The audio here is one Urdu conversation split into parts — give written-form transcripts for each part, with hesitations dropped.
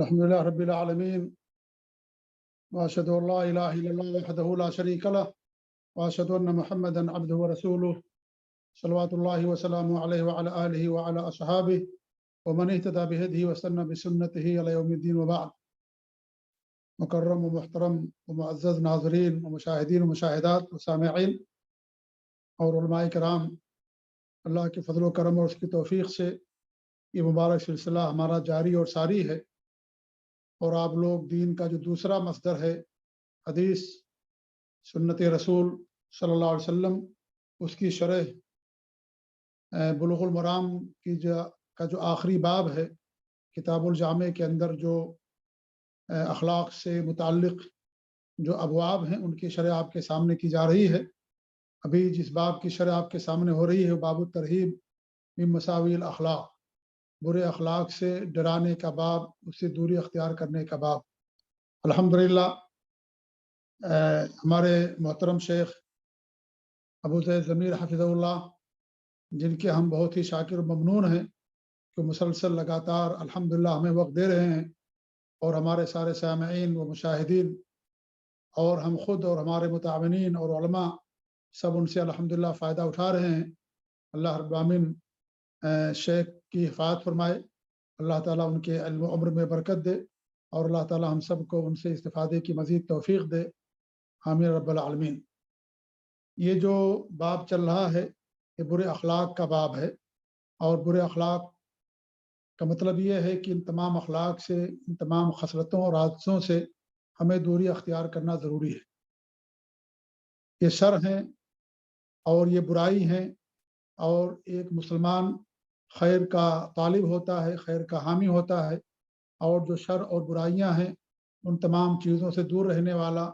الحمد لله رب العالمين وأشهد أن لا إله إلا الله وحده لا شريك له وأشهد أن محمدا عبده ورسوله صلوات الله وسلامه عليه وعلى آله وعلى أصحابه ومن اهتدى بهديه واستنى بسنته إلى يوم الدين وبعد. مکرم و محترم و معزز ناظرین و مشاہدین و مشاہدات و سامعین اور علماء کرام، اللہ کے فضل و کرم اور اس کی توفیق سے یہ مبارک سلسلہ ہمارا جاری اور ساری ہے، اور آپ لوگ دین کا جو دوسرا مصدر ہے حدیث سنت رسول صلی اللہ علیہ وسلم، اس کی شرح بلوغ المرام کا جو آخری باب ہے کتاب الجامع کے اندر، جو اخلاق سے متعلق جو ابواب ہیں ان کی شرح آپ کے سامنے کی جا رہی ہے۔ ابھی جس باب کی شرح آپ کے سامنے ہو رہی ہے وہ باب الترہیب من مساوی الاخلاق، برے اخلاق سے ڈرانے کا باب، اس سے دوری اختیار کرنے کا باب۔ الحمدللہ ہمارے محترم شیخ ابو زید ضمیر حفظہ اللہ، جن کے ہم بہت ہی شاکر و ممنون ہیں کہ مسلسل لگاتار الحمدللہ ہمیں وقت دے رہے ہیں، اور ہمارے سارے سامعین و مشاہدین اور ہم خود اور ہمارے متعاونین اور علماء سب ان سے الحمدللہ فائدہ اٹھا رہے ہیں۔ اللہ رب العالمین شیخ کی حفاظت فرمائے، اللہ تعالیٰ ان کے علم و عمر میں برکت دے، اور اللہ تعالیٰ ہم سب کو ان سے استفادے کی مزید توفیق دے، آمین رب العالمین۔ یہ جو باب چل رہا ہے یہ برے اخلاق کا باب ہے، اور برے اخلاق کا مطلب یہ ہے کہ ان تمام اخلاق سے، ان تمام خصلتوں اور عادتوں سے ہمیں دوری اختیار کرنا ضروری ہے۔ یہ شر ہیں اور یہ برائی ہیں، اور ایک مسلمان خیر کا طالب ہوتا ہے، خیر کا حامی ہوتا ہے، اور جو شر اور برائیاں ہیں ان تمام چیزوں سے دور رہنے والا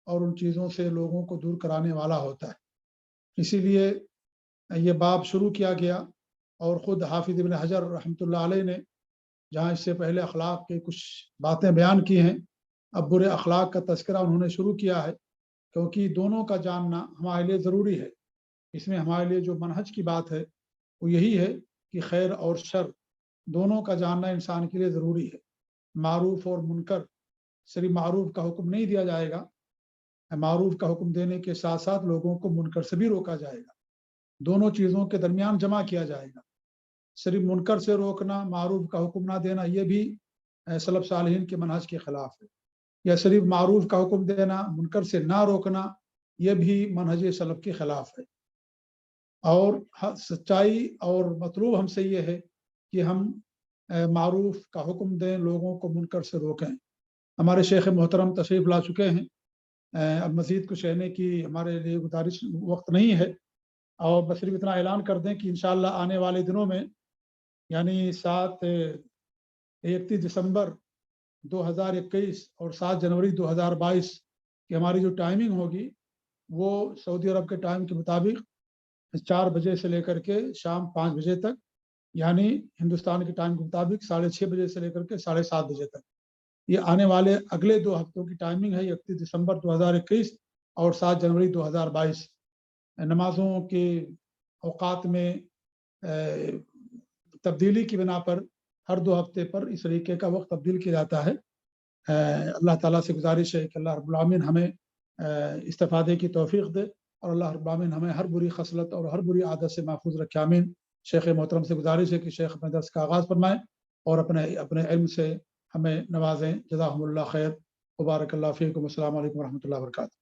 اور ان چیزوں سے لوگوں کو دور کرانے والا ہوتا ہے۔ اسی لیے یہ باب شروع کیا گیا، اور خود حافظ ابن حجر رحمۃ اللہ علیہ نے جہاں اس سے پہلے اخلاق کے کچھ باتیں بیان کی ہیں، اب برے اخلاق کا تذکرہ انہوں نے شروع کیا ہے، کیونکہ دونوں کا جاننا ہمارے لیے ضروری ہے۔ اس میں ہمارے لیے جو منہج کی بات ہے وہ یہی ہے کہ خیر اور شر دونوں کا جاننا انسان کے لیے ضروری ہے۔ معروف اور منکر، صرف معروف کا حکم نہیں دیا جائے گا، معروف کا حکم دینے کے ساتھ ساتھ لوگوں کو منکر سے بھی روکا جائے گا، دونوں چیزوں کے درمیان جمع کیا جائے گا۔ صرف منکر سے روکنا، معروف کا حکم نہ دینا، یہ بھی سلف صالحین کے منہج کے خلاف ہے، یا صرف معروف کا حکم دینا، منکر سے نہ روکنا، یہ بھی منہج سلف کے خلاف ہے۔ اور سچائی اور مطلوب ہم سے یہ ہے کہ ہم معروف کا حکم دیں، لوگوں کو منکر سے روکیں۔ ہمارے شیخ محترم تشریف لا چکے ہیں، اب مزید کچھ کہنے کی ہمارے لیے گزارش وقت نہیں ہے، اور بس صرف اتنا اعلان کر دیں کہ انشاءاللہ آنے والے دنوں میں، یعنی 31 دسمبر 2021 اور 7 جنوری 2022 کی ہماری جو ٹائمنگ ہوگی وہ سعودی عرب کے ٹائم کے مطابق 4 بجے سے لے کر کے شام 5 بجے تک، یعنی ہندوستان کے ٹائم کے مطابق 6:30 بجے سے لے کر کے 7:30 بجے تک، یہ آنے والے اگلے 2 ہفتوں کی ٹائمنگ ہے، 31 دسمبر 2021 اور 7 جنوری 2022۔ نمازوں کے اوقات میں تبدیلی کی بنا پر ہر 2 ہفتے پر اس طریقے کا وقت تبدیل کیا جاتا ہے۔ اللہ تعالیٰ سے گزارش ہے کہ اللہ رب العالمین ہمیں استفادے کی توفیق دے، اور اللہ رب العالمین ہمیں ہر بری خصلت اور ہر بری عادت سے محفوظ رکھے، آمین۔ شیخ محترم سے گزارش ہے کہ شیخ اپنے درس کا آغاز فرمائیں اور اپنے علم سے ہمیں نوازیں۔ جزاہم اللہ خیر، وبارک اللہ فیکم، السلام علیکم ورحمۃ اللہ وبرکاتہ۔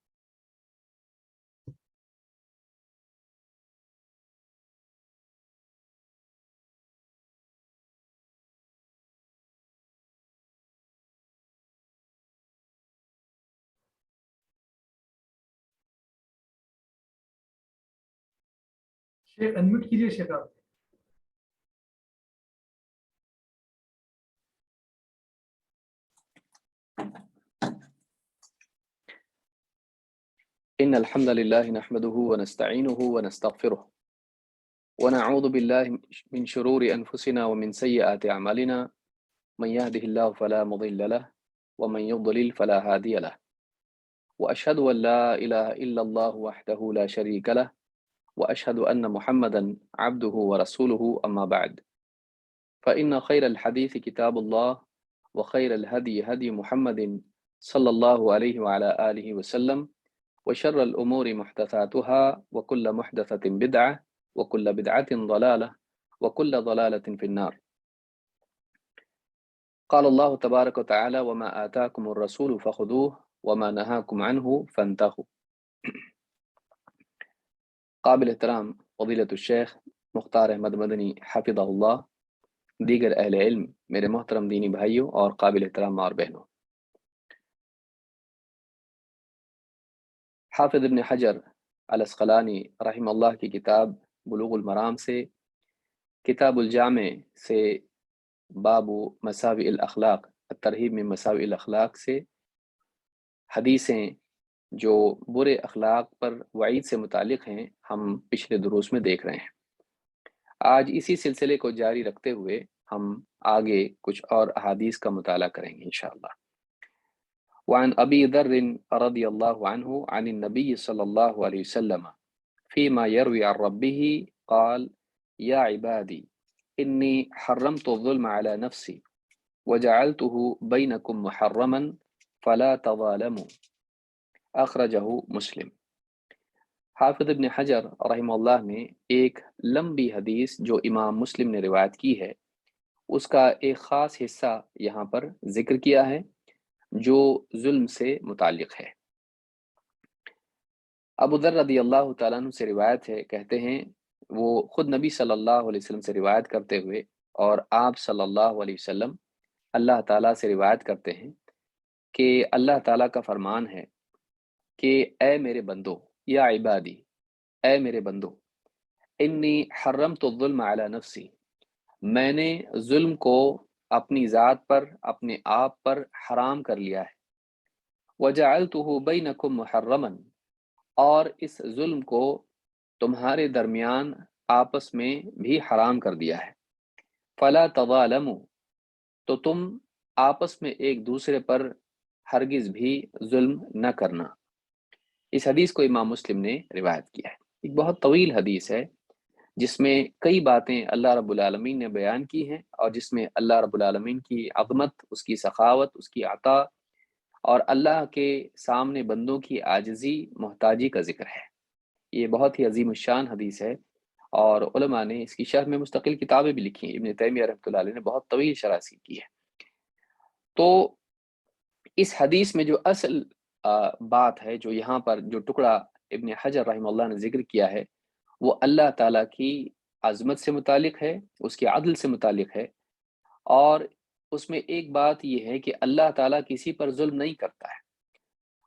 شیخ انمیوٹ کیجیے شیخ آپ۔ إن الحمد لله نحمده ونستعينه ونستغفره ونعوذ بالله من شرور أنفسنا ومن سيئات أعمالنا، من يهده الله فلا مضل له ومن يضلل فلا هادي له، وأشهد أن لا إله إلا الله وحده لا شريك له، وأشهد أن محمدا عبده ورسوله، أما بعد، فإن خير الحديث كتاب الله، وخير الهدي هدي محمد صلى الله عليه وعلى آله وسلم وشر الأمور محدثاتها وكل محدثة بدعة وكل بدعة ضلالة وكل ضلالة في النار. قال الله تبارك وتعالى وما آتاكم الرسول فخذوه وما نهاكم عنه فانتهوا. قابل احترام فضیلۃ الشیخ مختار احمد مدنی حفظہ اللہ، دیگر اہل علم، میرے محترم دینی بھائیوں اور قابل احترام اور بہنوں، حافظ ابن حجر العسقلانی رحمہ اللہ کی کتاب بلوغ المرام سے، کتاب الجامع سے، باب مساوئ الاخلاق، الترہیب من مساوئ الاخلاق سے حدیثیں جو برے اخلاق پر وعید سے متعلق ہیں ہم پچھلے دروس میں دیکھ رہے ہیں۔ آج اسی سلسلے کو جاری رکھتے ہوئے ہم آگے کچھ اور احادیث کا مطالعہ کریں گے انشاءاللہ۔ وعن ابی ذر رضی اللہ عنہ عن النبی صلی اللہ علیہ وسلم فيما يروي عن ربه قال يا عبادي إني حرمت الظلم على نفسي وجعلته بينكم محرما فلا تظالموا، اخرجہ مسلم۔ حافظ ابن حجر رحمہ اللہ نے ایک لمبی حدیث جو امام مسلم نے روایت کی ہے اس کا ایک خاص حصہ یہاں پر ذکر کیا ہے جو ظلم سے متعلق ہے۔ ابو ذر رضی اللہ تعالیٰ عنہ سے روایت ہے، کہتے ہیں وہ خود نبی صلی اللہ علیہ وسلم سے روایت کرتے ہوئے اور آپ صلی اللہ علیہ وسلم اللہ تعالیٰ سے روایت کرتے ہیں کہ اللہ تعالیٰ کا فرمان ہے کہ اے میرے بندو، یا عبادی، اے میرے بندو، انی حرمت الظلم علی نفسی، میں نے ظلم کو اپنی ذات پر، اپنے آپ پر حرام کر لیا ہے، وجعلتہ بینکم محرما، اور اس ظلم کو تمہارے درمیان آپس میں بھی حرام کر دیا ہے، فلا تظالموا، تو تم آپس میں ایک دوسرے پر ہرگز بھی ظلم نہ کرنا۔ اس حدیث کو امام مسلم نے روایت کیا ہے۔ ایک بہت طویل حدیث ہے جس میں کئی باتیں اللہ رب العالمین نے بیان کی ہیں اور جس میں اللہ رب العالمین کی عظمت، اس کی سخاوت، اس کی عطا اور اللہ کے سامنے بندوں کی عاجزی، محتاجی کا ذکر ہے۔ یہ بہت ہی عظیم الشان حدیث ہے اور علماء نے اس کی شرح میں مستقل کتابیں بھی لکھی ہیں۔ ابن تیمیہ رحمۃ اللہ علیہ نے بہت طویل شرح اس کی ہے۔ تو اس حدیث میں جو اصل بات ہے، جو یہاں پر جو ٹکڑا ابن حجر رحمہ اللہ نے ذکر کیا ہے، وہ اللہ تعالیٰ کی عظمت سے متعلق ہے، اس کے عدل سے متعلق ہے، اور اس میں ایک بات یہ ہے کہ اللہ تعالیٰ کسی پر ظلم نہیں کرتا ہے،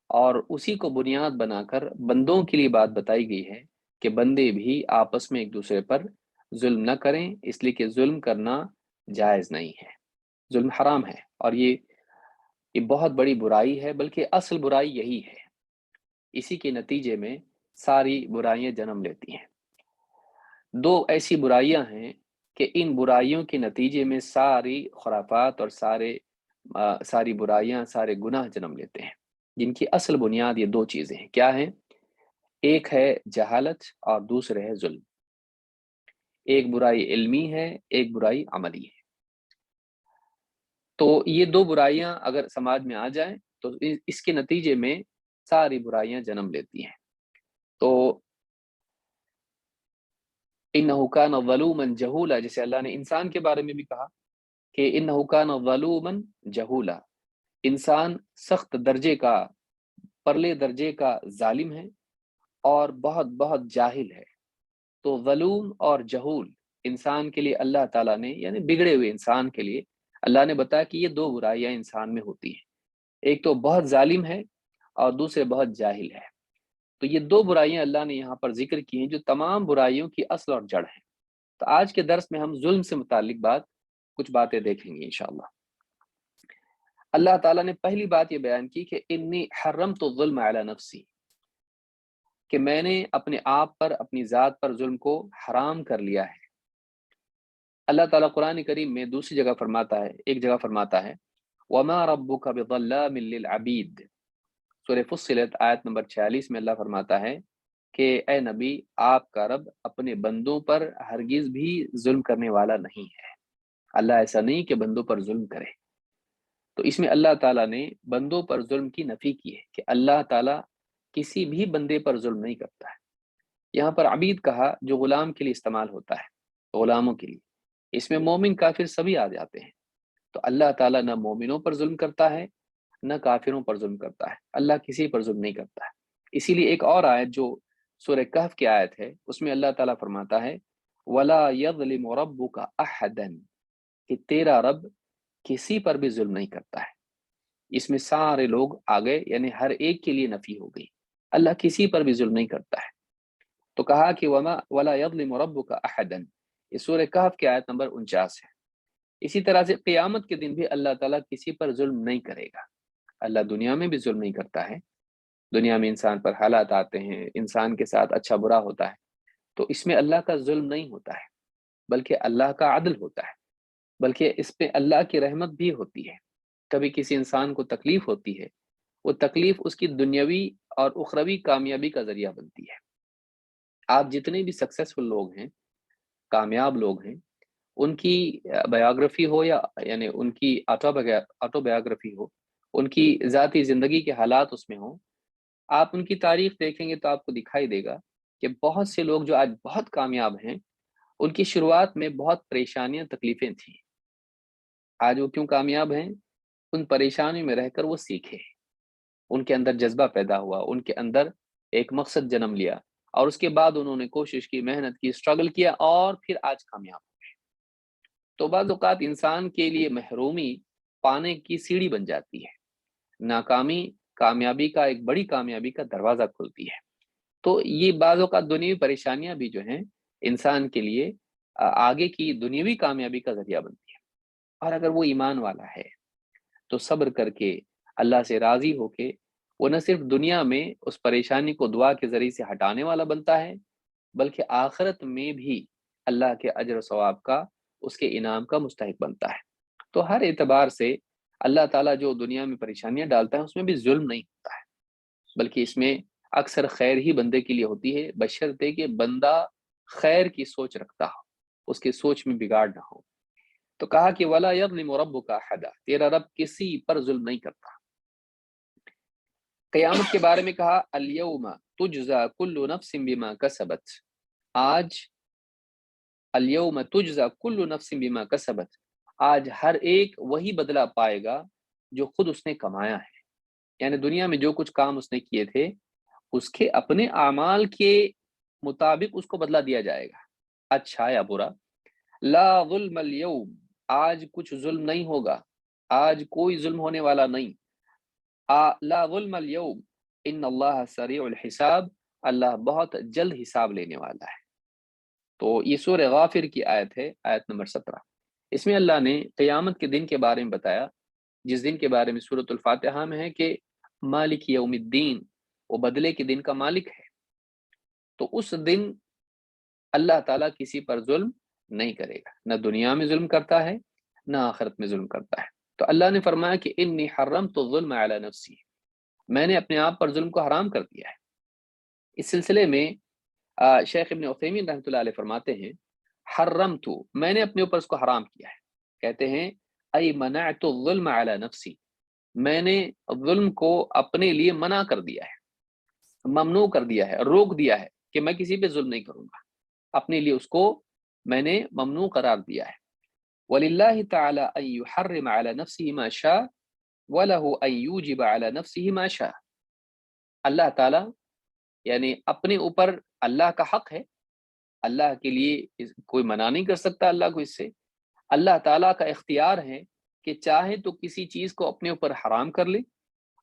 اور اسی کو بنیاد بنا کر بندوں کے لیے بات بتائی گئی ہے کہ بندے بھی آپس میں ایک دوسرے پر ظلم نہ کریں، اس لیے کہ ظلم کرنا جائز نہیں ہے، ظلم حرام ہے، اور یہ بہت بڑی برائی ہے، بلکہ اصل برائی یہی ہے، اسی کے نتیجے میں ساری برائیاں جنم لیتی ہیں۔ دو ایسی برائیاں ہیں کہ ان برائیوں کے نتیجے میں ساری خرافات اور ساری برائیاں، سارے گناہ جنم لیتے ہیں، جن کی اصل بنیاد یہ دو چیزیں ہیں۔ کیا ہیں؟ ایک ہے جہالت اور دوسرے ہے ظلم۔ ایک برائی علمی ہے، ایک برائی عملی ہے۔ تو یہ دو برائیاں اگر سماج میں آ جائیں تو اس کے نتیجے میں ساری برائیاں جنم لیتی ہیں۔ تو انہ کان ظلوما جہولا، جسے اللہ نے انسان کے بارے میں بھی کہا کہ انہ کان ظلوما جہولا، انسان سخت درجے کا، پرلے درجے کا ظالم ہے اور بہت بہت جاہل ہے۔ تو ظلوم اور جہول انسان کے لیے اللہ تعالیٰ نے، یعنی بگڑے ہوئے انسان کے لیے اللہ نے بتایا کہ یہ دو برائیاں انسان میں ہوتی ہیں، ایک تو بہت ظالم ہے اور دوسرے بہت جاہل ہے۔ تو یہ دو برائیاں اللہ نے یہاں پر ذکر کی ہیں جو تمام برائیوں کی اصل اور جڑ ہیں۔ تو آج کے درس میں ہم ظلم سے متعلق کچھ باتیں دیکھیں گے انشاءاللہ۔ اللہ تعالیٰ نے پہلی بات یہ بیان کی کہ انی حرمت الظلم علی نفسی، کہ میں نے اپنے آپ پر، اپنی ذات پر ظلم کو حرام کر لیا ہے۔ اللہ تعالیٰ قرآن کریم میں دوسری جگہ فرماتا ہے، ایک جگہ فرماتا ہے وَمَا رَبُّكَ بِظَلَّامٍ لِّلْعَبِيدِ، سورہ فصلت آیت نمبر 46 میں اللہ فرماتا ہے کہ اے نبی، آپ کا رب اپنے بندوں پر ہرگز بھی ظلم کرنے والا نہیں ہے۔ اللہ ایسا نہیں کہ بندوں پر ظلم کرے۔ تو اس میں اللہ تعالیٰ نے بندوں پر ظلم کی نفی کی ہے کہ اللہ تعالیٰ کسی بھی بندے پر ظلم نہیں کرتا ہے۔ یہاں پر عبید کہا جو غلام کے لیے استعمال ہوتا ہے، غلاموں کے لیے، اس میں مومن کافر سبھی آ جاتے ہیں۔ تو اللہ تعالیٰ نہ مومنوں پر ظلم کرتا ہے نہ کافروں پر ظلم کرتا ہے، اللہ کسی پر ظلم نہیں کرتا ہے۔ اسی لیے ایک اور آیت جو سورہ کہف کی آیت ہے، اس میں اللہ تعالیٰ فرماتا ہے وَلَا يَظْلِمُ رَبُّكَ أَحَدًا، کہ تیرا رب کسی پر بھی ظلم نہیں کرتا ہے۔ اس میں سارے لوگ آ گئے، یعنی ہر ایک کے لیے نفی ہو گئی، اللہ کسی پر بھی ظلم نہیں کرتا ہے۔ تو کہا کہ وَلَا يَظْلِمُ رَبُّكَ أَحَدًا، یہ سورہ کہف کی آیت نمبر 49 ہے۔ اسی طرح سے قیامت کے دن بھی اللہ تعالیٰ کسی پر ظلم نہیں کرے گا۔ اللہ دنیا میں بھی ظلم نہیں کرتا ہے، دنیا میں انسان پر حالات آتے ہیں، انسان کے ساتھ اچھا برا ہوتا ہے، تو اس میں اللہ کا ظلم نہیں ہوتا ہے، بلکہ اللہ کا عدل ہوتا ہے، بلکہ اس پہ اللہ کی رحمت بھی ہوتی ہے۔ کبھی کسی انسان کو تکلیف ہوتی ہے، وہ تکلیف اس کی دنیاوی اور اخروی کامیابی کا ذریعہ بنتی ہے۔ آپ جتنے بھی سکسیسفل لوگ ہیں، کامیاب لوگ ہیں، ان کی بایوگرافی ہو یا یعنی ان کی آٹو بایوگرافی ہو، ان کی ذاتی زندگی کے حالات اس میں ہوں، آپ ان کی تاریخ دیکھیں گے تو آپ کو دکھائی دے گا کہ بہت سے لوگ جو آج بہت کامیاب ہیں، ان کی شروعات میں بہت پریشانیاں تکلیفیں تھیں۔ آج وہ کیوں کامیاب ہیں؟ ان پریشانیوں میں رہ کر وہ سیکھے، ان کے اندر جذبہ پیدا ہوا، ان کے اندر ایک مقصد جنم لیا، اور اس کے بعد انہوں نے کوشش کی، محنت کی، اسٹرگل کیا، اور پھر آج کامیاب ہو گئے۔ تو بعض اوقات انسان کے لیے محرومی پانے کی سیڑھی بن جاتی ہے، ناکامی کامیابی کا ایک بڑی کامیابی کا دروازہ کھولتی ہے۔ تو یہ بعض اوقات دنیوی پریشانیاں بھی جو ہیں انسان کے لیے آگے کی دنیوی کامیابی کا ذریعہ بنتی ہے۔ اور اگر وہ ایمان والا ہے تو صبر کر کے اللہ سے راضی ہو کے وہ نہ صرف دنیا میں اس پریشانی کو دعا کے ذریعے سے ہٹانے والا بنتا ہے، بلکہ آخرت میں بھی اللہ کے اجر و ثواب کا، اس کے انعام کا مستحق بنتا ہے۔ تو ہر اعتبار سے اللہ تعالیٰ جو دنیا میں پریشانیاں ڈالتا ہے اس میں بھی ظلم نہیں ہوتا ہے، بلکہ اس میں اکثر خیر ہی بندے کے لیے ہوتی ہے، بشرطے کہ بندہ خیر کی سوچ رکھتا ہو، اس کی سوچ میں بگاڑ نہ ہو۔ تو کہا کہ وَلَا يَظْلِمُ رَبُّكَ أَحَدًا، تیرا رب کسی پر ظلم نہیں کرتا۔ قیامت کے بارے میں کہا الْيَوْمَ تُجْزَى كُلُّ نَفْسٍ بِمَا كَسَبَتْ، آج الْيَوْمَ تُجْزَى كُلُّ نَفْسٍ بِمَا كَسَبَتْ، آج ہر ایک وہی بدلہ پائے گا جو خود اس نے کمایا ہے۔ یعنی دنیا میں جو کچھ کام اس نے کیے تھے، اس کے اپنے اعمال کے مطابق اس کو بدلہ دیا جائے گا، اچھا یا برا۔ لا ظلم اليوم، آج کچھ ظلم نہیں ہوگا، آج کوئی ظلم ہونے والا نہیں۔ لا ظلم اليوم ان اللہ سریع الحساب، اللہ بہت جلد حساب لینے والا ہے۔ تو یہ سورہ غافر کی آیت ہے، آیت نمبر 17۔ اس میں اللہ نے قیامت کے دن کے بارے میں بتایا، جس دن کے بارے میں سورۃ الفاتحہ میں ہے کہ مالک یوم الدین، وہ بدلے کے دن کا مالک ہے۔ تو اس دن اللہ تعالیٰ کسی پر ظلم نہیں کرے گا، نہ دنیا میں ظلم کرتا ہے نہ آخرت میں ظلم کرتا ہے۔ تو اللہ نے فرمایا کہ انی حرمت الظلم علی نفسی، میں نے اپنے آپ پر ظلم کو حرام کر دیا ہے۔ اس سلسلے میں شیخ ابن عثیمین رحمۃ اللہ علیہ فرماتے ہیں حرمت، میں نے اپنے اوپر اس کو حرام کیا ہے، کہتے ہیں ای منعت الظلم علی نفسی، میں نے ظلم کو اپنے لیے منع کر دیا ہے، ممنوع کر دیا ہے، روک دیا ہے کہ میں کسی پہ ظلم نہیں کروں گا، اپنے لیے اس کو میں نے ممنوع قرار دیا ہے۔ وَلِلَّهِ تَعَالَى أَن يُحَرِّمَ عَلَى نَفْسِهِ مَا شَاءَ وَلَهُ أَن يُوجِبَ عَلَى نَفْسِهِ مَا شَاءَ، اللہ تعالیٰ یعنی اپنے اوپر اللہ کا حق ہے، اللہ کے لیے کوئی منع نہیں کر سکتا اللہ کو اس سے۔ اللہ تعالیٰ کا اختیار ہے کہ چاہے تو کسی چیز کو اپنے اوپر حرام کر لے،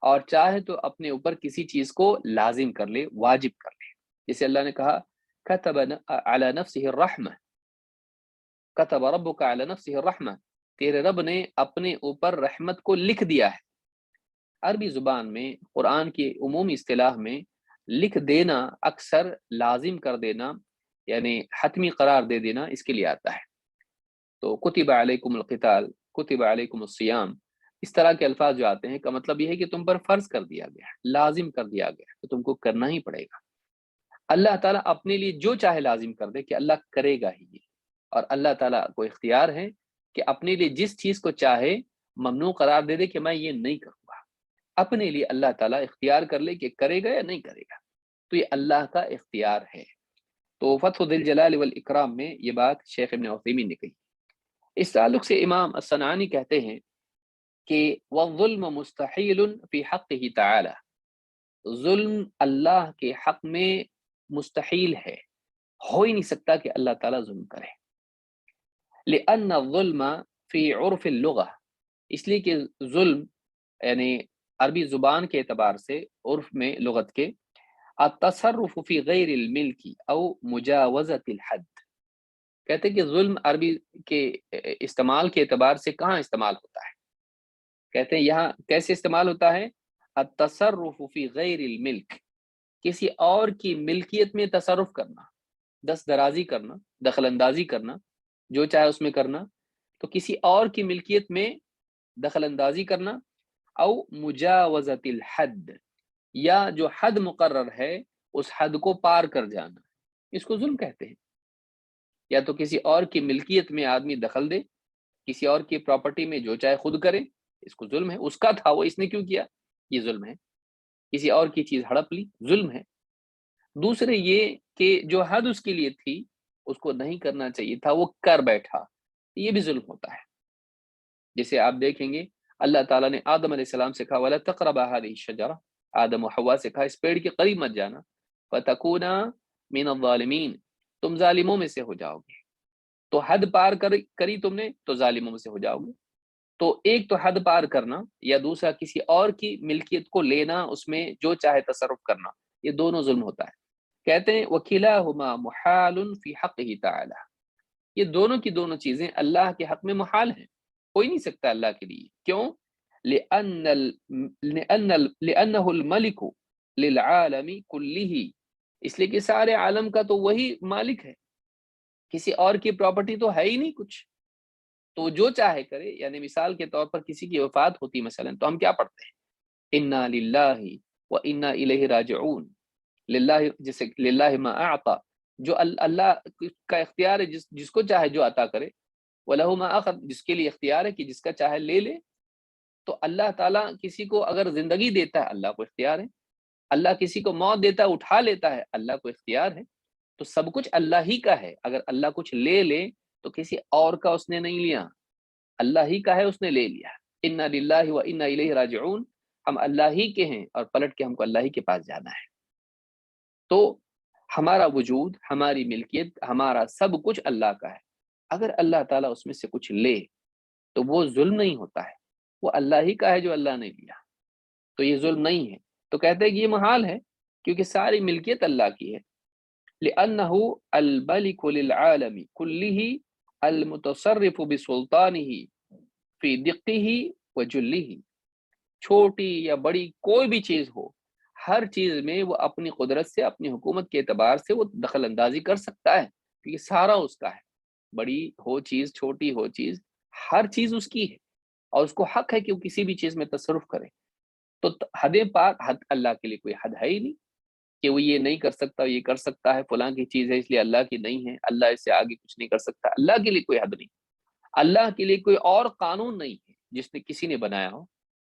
اور چاہے تو اپنے اوپر کسی چیز کو لازم کر لے، واجب کر لے۔ جیسے اللہ نے کہا كتب على نفسه الرحمہ، كتب ربك على نفسه الرحمہ، تیرے رب نے اپنے اوپر رحمت کو لکھ دیا ہے۔ عربی زبان میں، قرآن کی عمومی اصطلاح میں لکھ دینا اکثر لازم کر دینا، یعنی حتمی قرار دے دینا، اس کے لیے آتا ہے۔ تو کتب علیکم القتال، کتب علیکم الصیام، اس طرح کے الفاظ جو آتے ہیں کا مطلب یہ ہے کہ تم پر فرض کر دیا گیا ہے، لازم کر دیا گیا ہے، تو تم کو کرنا ہی پڑے گا۔ اللہ تعالیٰ اپنے لیے جو چاہے لازم کر دے کہ اللہ کرے گا ہی یہ، اور اللہ تعالیٰ کو اختیار ہے کہ اپنے لیے جس چیز کو چاہے ممنوع قرار دے دے کہ میں یہ نہیں کروں گا، اپنے لیے اللہ تعالیٰ اختیار کر لے کہ کرے گا یا نہیں کرے گا، تو یہ اللہ کا اختیار ہے۔ تو فتح ذی الجلال والاکرام میں یہ بات شیخ ابن عثیمین نے کہی۔ اس تعلق سے امام الصنعانی کہتے ہیں کہ والظلم مستحیل فی حقہ تعالی، ظلم اللہ کے حق میں مستحیل ہے، ہو ہی نہیں سکتا کہ اللہ تعالیٰ ظلم کرے۔ لأن الظلم فی عرف اللغہ، اس لیے کہ ظلم یعنی عربی زبان کے اعتبار سے، عرف میں لغت کے، التصرف فی غیر الملک او مجاوزت الحد، کہتے ہیں کہ ظلم عربی کے استعمال کے اعتبار سے کہاں استعمال ہوتا ہے، کہتے ہیں یہاں کیسے استعمال ہوتا ہے، التصرف فی غیر الملک، کسی اور کی ملکیت میں تصرف کرنا، دست درازی کرنا، دخل اندازی کرنا، جو چاہے اس میں کرنا، تو کسی اور کی ملکیت میں دخل اندازی کرنا، او مجاوزت الحد، یا جو حد مقرر ہے اس حد کو پار کر جانا، اس کو ظلم کہتے ہیں۔ یا تو کسی اور کی ملکیت میں آدمی دخل دے، کسی اور کی پراپرٹی میں جو چاہے خود کرے، اس کو ظلم ہے، اس کا تھا وہ، اس نے کیوں کیا، یہ ظلم ہے۔ کسی اور کی چیز ہڑپ لی، ظلم ہے۔ دوسرے یہ کہ جو حد اس کے لیے تھی اس کو نہیں کرنا چاہیے تھا، وہ کر بیٹھا، یہ بھی ظلم ہوتا ہے۔ جیسے آپ دیکھیں گے اللہ تعالیٰ نے آدم علیہ السلام سے کہا وَلَا تَقْرَبَا هَذِهِ الشَّجَرَةَ، آدم و حوا سے کہا اس پیڑ کے قریب مت جانا، فَتَكُونَا مِنَ الظَّالِمِينَ، تم ظالموں میں سے ہو جاؤ گے۔ تو حد پار کری تم نے تو ظالموں میں سے ہو جاؤ گے۔ تو ایک تو حد پار کرنا، یا دوسرا کسی اور کی ملکیت کو لینا، اس میں جو چاہے تصرف کرنا، یہ دونوں ظلم ہوتا ہے۔ کہتے ہیں وَكِلَاهُمَا مُحَالٌ فِي حَقِّهِ تَعَالَى، یہ دونوں کی دونوں چیزیں اللہ کے حق میں محال ہیں، ہو ہی نہیں سکتا اللہ کے لیے۔ کیوں؟ لِأَنَّهُ الْمَلِكُ لِلْعَالَمِ كُلِّهِ، اس لیے کہ سارے عالم کا تو وہی مالک ہے، کسی اور کی پراپرٹی تو ہے ہی نہیں کچھ، تو جو چاہے کرے۔ یعنی مثال کے طور پر کسی کی وفات ہوتی مثلا تو ہم کیا پڑھتے ہیں، اِنَّا لِلَّهِ وَإِنَّا إِلَيْهِ راجعون، للہ، جسے للہ ما اعطا، جو اللہ کا اختیار ہے، جس کو چاہے جو عطا کرے، وَلَهُ مَا أَخَذ، جس کے لیے اختیار ہے کہ جس کا چاہے لے لے۔ تو اللہ تعالیٰ کسی کو اگر زندگی دیتا ہے اللہ کو اختیار ہے، اللہ کسی کو موت دیتا ہے اٹھا لیتا ہے اللہ کو اختیار ہے، تو سب کچھ اللہ ہی کا ہے۔ اگر اللہ کچھ لے لے تو کسی اور کا اس نے نہیں لیا، اللہ ہی کا ہے، اس نے لے لیا۔ اِنَّا لِلَّهِ وَإِنَّا إِلَيْهِ راجعون، ہم اللہ ہی کے ہیں اور پلٹ کے ہم کو اللہ ہی کے پاس جانا ہے۔ تو ہمارا وجود، ہماری ملکیت، ہمارا سب کچھ اللہ کا ہے۔ اگر اللہ تعالیٰ اس میں سے کچھ لے تو وہ ظلم نہیں ہوتا ہے، وہ اللہ ہی کا ہے جو اللہ نے لیا، تو یہ ظلم نہیں ہے۔ تو کہتے ہیں کہ یہ محال ہے کیونکہ ساری ملکیت اللہ کی ہے۔ لِأَنَّهُ الْمَلِكُ لِلْعَالَمِ كُلِّهِ الْمُتَصَرِّفُ بِسُلْطَانِهِ فِي دِقِّهِ وَجُلِّهِ، چھوٹی یا بڑی کوئی بھی چیز ہو، ہر چیز میں وہ اپنی قدرت سے، اپنی حکومت کے اعتبار سے وہ دخل اندازی کر سکتا ہے، کیونکہ سارا اس کا ہے، بڑی ہو چیز، چھوٹی ہو چیز، ہر چیز اس کی ہے، اور اس کو حق ہے کہ وہ کسی بھی چیز میں تصرف کرے۔ تو حدیں پار، حد اللہ کے لیے کوئی حد ہے ہی نہیں کہ وہ یہ نہیں کر سکتا، یہ کر سکتا ہے، فلاں کی چیز ہے اس لیے اللہ کی نہیں ہے، اللہ اس سے آگے کچھ نہیں کر سکتا، اللہ کے لیے کوئی حد نہیں، اللہ کے لیے کوئی اور قانون نہیں ہے جس نے کسی نے بنایا ہو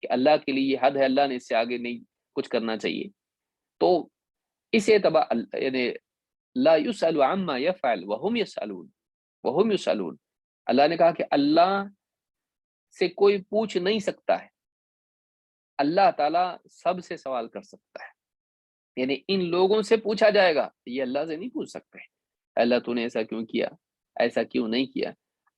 کہ اللہ کے لیے یہ حد ہے، اللہ نے اس سے آگے نہیں کچھ کرنا چاہیے۔ تو اس اعتبار یعنی لا يسأل عما يفعل وهم يسألون، اللہ نے کہا کہ اللہ سے کوئی پوچھ نہیں سکتا ہے، اللہ تعالیٰ سب سے سوال کر سکتا ہے۔ یعنی ان لوگوں سے پوچھا جائے گا، یہ اللہ سے نہیں پوچھ سکتے، اللہ تو نے ایسا کیوں کیا، ایسا کیوں نہیں کیا۔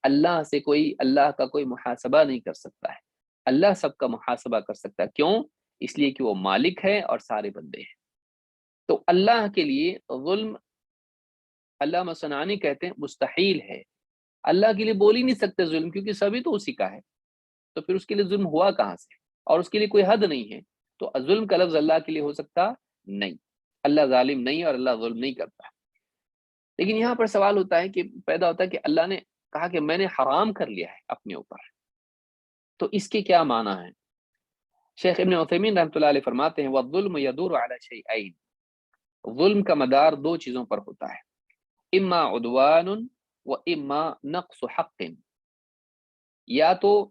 اللہ سے کوئی، اللہ کا کوئی محاسبہ نہیں کر سکتا ہے، اللہ سب کا محاسبہ کر سکتا ہے۔ کیوں؟ اس لیے کہ وہ مالک ہے اور سارے بندے ہیں۔ تو اللہ کے لیے ظلم، علامہ صنعانی کہتے ہیں مستحیل ہے، اللہ کے لیے بول ہی نہیں سکتے ظلم، کیونکہ سبھی تو اسی کا ہے، تو پھر اس کے لیے ظلم ہوا کہاں سے، اور اس کے لیے کوئی حد نہیں ہے، تو ظلم کا لفظ اللہ کے لیے ہو سکتا نہیں، اللہ ظالم نہیں اور اللہ ظلم نہیں کرتا۔ لیکن یہاں پر سوال ہوتا ہے کہ پیدا ہوتا ہے کہ اللہ نے کہا کہ میں نے حرام کر لیا ہے اپنے اوپر، تو اس کے کیا معنی ہے؟ شیخ ابن عثیمین رحمۃ اللہ علیہ فرماتے ہیں وَالظُّلْمُ يَدُورُ عَلَى شَيْئَيْنِ، ظلم کا مدار دو چیزوں پر ہوتا ہے، اما عدوان و اما نقص حق، یا تو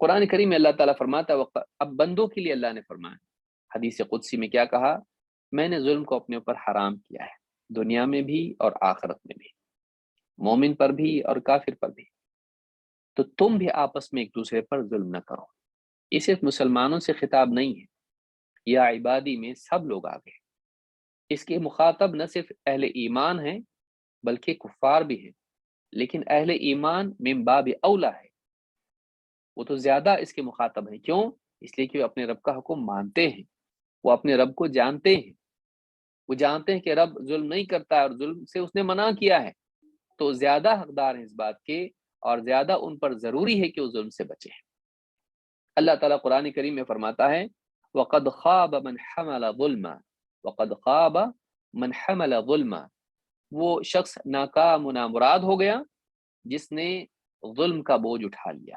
قرآن کریم میں اللہ تعالیٰ فرماتا ہے اب بندوں کے لیے اللہ نے فرمایا حدیث قدسی میں کیا کہا، میں نے ظلم کو اپنے اوپر حرام کیا ہے، دنیا میں بھی اور آخرت میں بھی، مومن پر بھی اور کافر پر بھی، تو تم بھی آپس میں ایک دوسرے پر ظلم نہ کرو۔ یہ صرف مسلمانوں سے خطاب نہیں ہے، یا عبادی میں سب لوگ آ گئے۔ اس کے مخاطب نہ صرف اہل ایمان ہیں بلکہ کفار بھی ہیں، لیکن اہل ایمان من باب اولا ہے، وہ تو زیادہ اس کے مخاطب ہیں۔ کیوں؟ اس لیے کہ وہ اپنے رب کا حکم مانتے ہیں، وہ اپنے رب کو جانتے ہیں، وہ جانتے ہیں کہ رب ظلم نہیں کرتا ہے اور ظلم سے اس نے منع کیا ہے، تو زیادہ حقدار ہیں اس بات کے، اور زیادہ ان پر ضروری ہے کہ وہ ظلم سے بچیں۔ اللہ تعالیٰ قرآن کریم میں فرماتا ہے وَقَدْ خَابَ مَنْ حَمَلَ ظُلْمًا، وَقَدْ خَابَ مَنْ حَمَلَ ظُلْمًا، وہ شخص ناکام و نامراد ہو گیا جس نے ظلم کا بوجھ اٹھا لیا،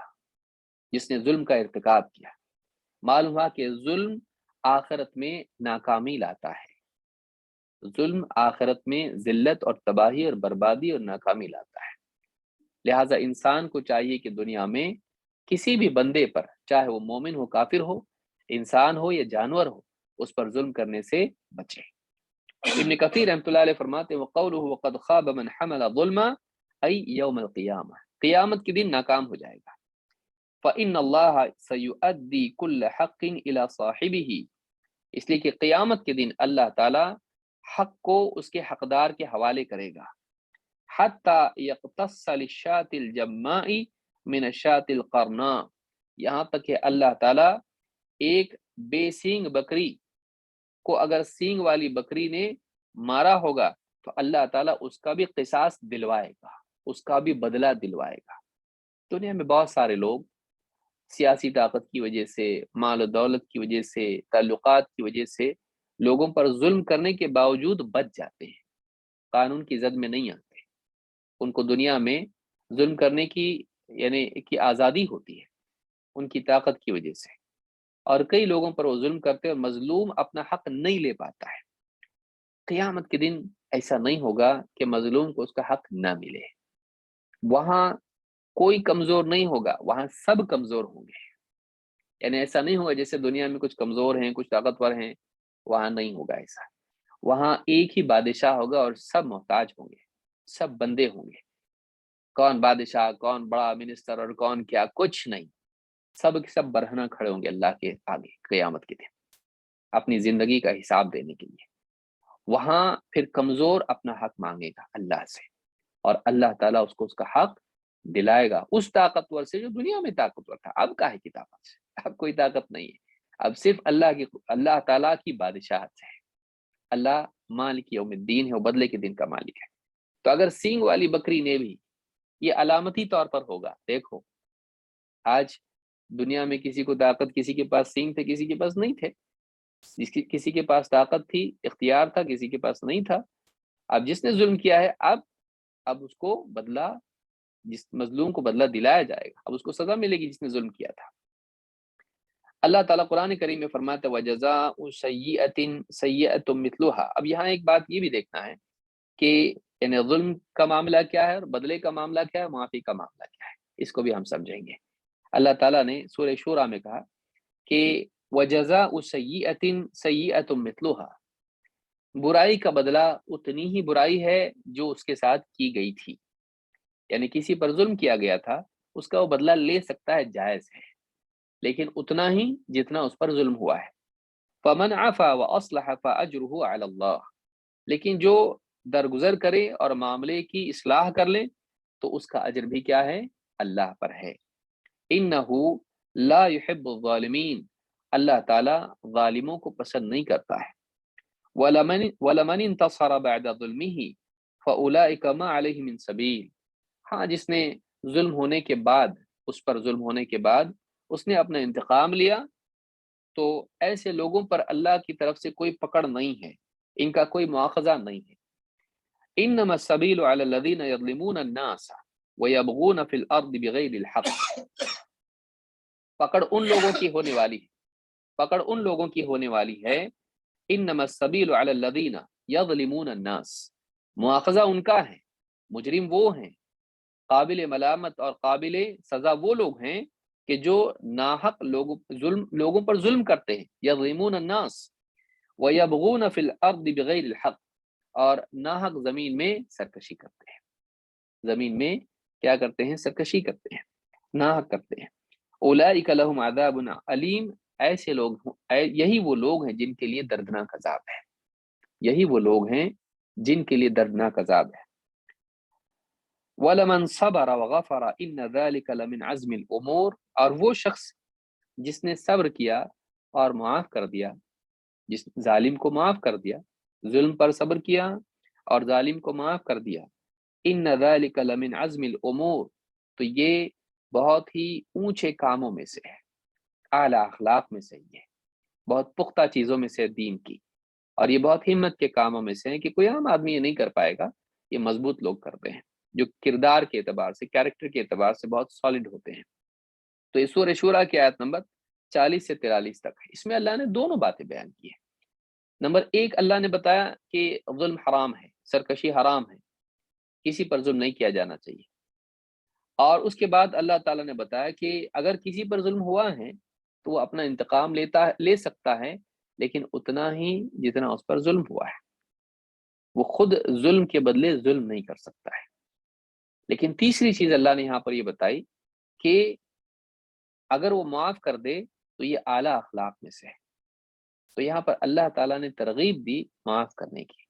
جس نے ظلم کا ارتکاب کیا۔ معلوم ہوا کہ ظلم آخرت میں ناکامی لاتا ہے، ظلم آخرت میں ذلت اور تباہی اور بربادی اور ناکامی لاتا ہے۔ لہٰذا انسان کو چاہیے کہ دنیا میں کسی بھی بندے پر، چاہے وہ مومن ہو کافر ہو، انسان ہو یا جانور ہو، اس پر ظلم کرنے سے بچے۔ ابن کثیر رحمۃ اللہ علیہ فرماتے ہیں وَقَوْلُهُ وَقَدْ خَابَ مَنْ حَمَلَ ظُلْمًا ای یوم القیامہ، قیامت کے دن ناکام ہو جائے گا۔ فَإِنَّ اللَّهَ سَيُؤَدِّي كُلَّ حَقٍّ إِلَى صَاحِبِهِ، اس لیے کہ قیامت کے دن اللہ تعالی حق کو اس کے حقدار کے حوالے کرے گا۔ حَتَّى يَقْتَصَّ لِلشَّاةِ الْجَمَّاءِ مِنَ الشَّاةِ الْقَرْنَاءِ، یہاں تک کہ اللہ تعالی ایک بے سینگ بکری کو اگر سینگ والی بکری نے مارا ہوگا تو اللہ تعالیٰ اس کا بھی قصاص دلوائے گا، اس کا بھی بدلہ دلوائے گا۔ دنیا میں بہت سارے لوگ سیاسی طاقت کی وجہ سے، مال و دولت کی وجہ سے، تعلقات کی وجہ سے لوگوں پر ظلم کرنے کے باوجود بچ جاتے ہیں، قانون کی زد میں نہیں آتے، ان کو دنیا میں ظلم کرنے کی یعنی کی آزادی ہوتی ہے ان کی طاقت کی وجہ سے، اور کئی لوگوں پر وہ ظلم کرتے اور مظلوم اپنا حق نہیں لے پاتا ہے۔ قیامت کے دن ایسا نہیں ہوگا کہ مظلوم کو اس کا حق نہ ملے، وہاں کوئی کمزور نہیں ہوگا، وہاں سب کمزور ہوں گے، یعنی ایسا نہیں ہوگا جیسے دنیا میں کچھ کمزور ہیں کچھ طاقتور ہیں، وہاں نہیں ہوگا ایسا۔ وہاں ایک ہی بادشاہ ہوگا اور سب محتاج ہوں گے، سب بندے ہوں گے، کون بادشاہ، کون بڑا منسٹر اور کون کیا، کچھ نہیں، سب کے سب برہنہ کھڑے ہوں گے اللہ کے آگے قیامت کے دن اپنی زندگی کا حساب دینے کے لیے۔ وہاں پھر کمزور اپنا حق مانگے گا اللہ سے، اور اللہ تعالیٰ اس کو اس کا حق دلائے گا اس طاقتور سے جو دنیا میں طاقتور تھا۔ اب کاہے کی طاقت سے، اب کوئی طاقت نہیں ہے، اب صرف اللہ تعالیٰ کی بادشاہت سے ہے۔ اللہ مالک یوم الدین ہے، وہ بدلے کے دن کا مالک ہے۔ تو اگر سینگ والی بکری نے بھی، یہ علامتی طور پر ہوگا، دیکھو آج دنیا میں کسی کو طاقت، کسی کے پاس سینگ تھے کسی کے پاس نہیں تھے، کسی کے پاس طاقت تھی، اختیار تھا، کسی کے پاس نہیں تھا۔ اب جس نے ظلم کیا ہے اب اس کو بدلہ، جس مظلوم کو بدلہ دلایا جائے گا، اب اس کو سزا ملے گی جس نے ظلم کیا تھا۔ اللہ تعالیٰ قرآن کریم میں فرماتا ہے وَجَزَاءُ سَيِّئَةٍ سَيِّئَةٌ مِثْلُهَا۔ اب یہاں ایک بات یہ بھی دیکھنا ہے کہ یعنی ظلم کا معاملہ کیا ہے اور بدلے کا معاملہ کیا ہے، معافی کا معاملہ کیا ہے، اس کو بھی ہم سمجھیں گے۔ اللہ تعالیٰ نے سورہ شورى میں کہا کہ وَجَزَاءُ سَيِّئَةٍ سَيِّئَةٌ مِثْلُهَا، برائی کا بدلہ اتنی ہی برائی ہے جو اس کے ساتھ کی گئی تھی، یعنی کسی پر ظلم کیا گیا تھا، اس کا وہ بدلہ لے سکتا ہے، جائز ہے، لیکن اتنا ہی جتنا اس پر ظلم ہوا ہے۔ فَمَنْ عَفَا وَأَصْلَحَ فَأَجْرُهُ عَلَى اللَّهِ، لیکن جو درگزر کرے اور معاملے کی اصلاح کر لے تو اس کا اجر بھی کیا ہے، اللہ پر ہے۔ إِنَّهُ لَا يُحِبُّ الظَّالِمِينَ، اللہ تعالیٰ ظالموں کو پسند نہیں کرتا ہے۔ وَلَمَنِ انتصر بَعْدَ ظُلْمِهِ فَأُولَئِكَ مَا عَلَيْهِ مِن سَبِيلٍ، ہاں جس نے ظلم ہونے کے بعد، اس پر ظلم ہونے کے بعد اس نے اپنا انتقام لیا، تو ایسے لوگوں پر اللہ کی طرف سے کوئی پکڑ نہیں ہے، ان کا کوئی مواخذہ نہیں ہے۔ انما السبیل علی الذین یظلمون الناس ویبغون فی الارض بغیر الحق، پکڑ ان لوگوں کی ہونے والی ہے، پکڑ ان لوگوں کی ہونے والی ہے۔ انما السبیل علی الذین یظلمون الناس، مواخذہ ان کا ہے، مجرم وہ ہیں، قابل ملامت اور قابل سزا وہ لوگ ہیں کہ جو ناحق لوگوں پر ظلم کرتے ہیں، یظلمون الناس ویبغون فی الارض بغیر الحق، اور ناحق زمین میں سرکشی کرتے ہیں، زمین میں کیا کرتے ہیں؟ سرکشی کرتے ہیں، ناحق کرتے ہیں۔ اولئک لہم عذاب علیم، ایسے لوگ یہی وہ لوگ ہیں جن کے لیے دردناک عذاب ہے، یہی وہ لوگ ہیں جن کے لیے دردناک عذاب ہے۔ وَلَمَنْ صَبَرَ وَغَفَرَ إِنَّ ذَلِكَ لَمِنْ عَزْمِ الْأُمُورِ، اور وہ شخص جس نے صبر کیا اور معاف کر دیا، جس ظالم کو معاف کر دیا، ظلم پر صبر کیا اور ظالم کو معاف کر دیا، إِنَّ ذَلِكَ لَمِنْ عَزْمِ الْأُمُورِ، تو یہ بہت ہی اونچے کاموں میں سے ہے، اعلیٰ اخلاق میں سے ہے، بہت پختہ چیزوں میں سے دین کی، اور یہ بہت ہمت کے کاموں میں سے ہیں کہ کوئی عام آدمی یہ نہیں کر پائے گا، یہ مضبوط لوگ کرتے ہیں جو کردار کے اعتبار سے، کیریکٹر کے اعتبار سے بہت سالڈ ہوتے ہیں۔ تو اس سورہ شورى کی آیت نمبر 40 سے 43 تک ہے، اس میں اللہ نے دونوں باتیں بیان کی ہیں۔ نمبر 1، اللہ نے بتایا کہ ظلم حرام ہے، سرکشی حرام ہے، کسی پر ظلم نہیں کیا جانا چاہیے، اور اس کے بعد اللہ تعالیٰ نے بتایا کہ اگر کسی پر ظلم ہوا ہے تو وہ اپنا انتقام لے سکتا ہے، لیکن اتنا ہی جتنا اس پر ظلم ہوا ہے، وہ خود ظلم کے بدلے ظلم نہیں کر سکتا ہے۔ لیکن تیسری چیز اللہ نے یہاں پر یہ بتائی کہ اگر وہ معاف کر دے تو یہ اعلیٰ اخلاق میں سے ہے، تو یہاں پر اللہ تعالیٰ نے ترغیب دی معاف کرنے کی۔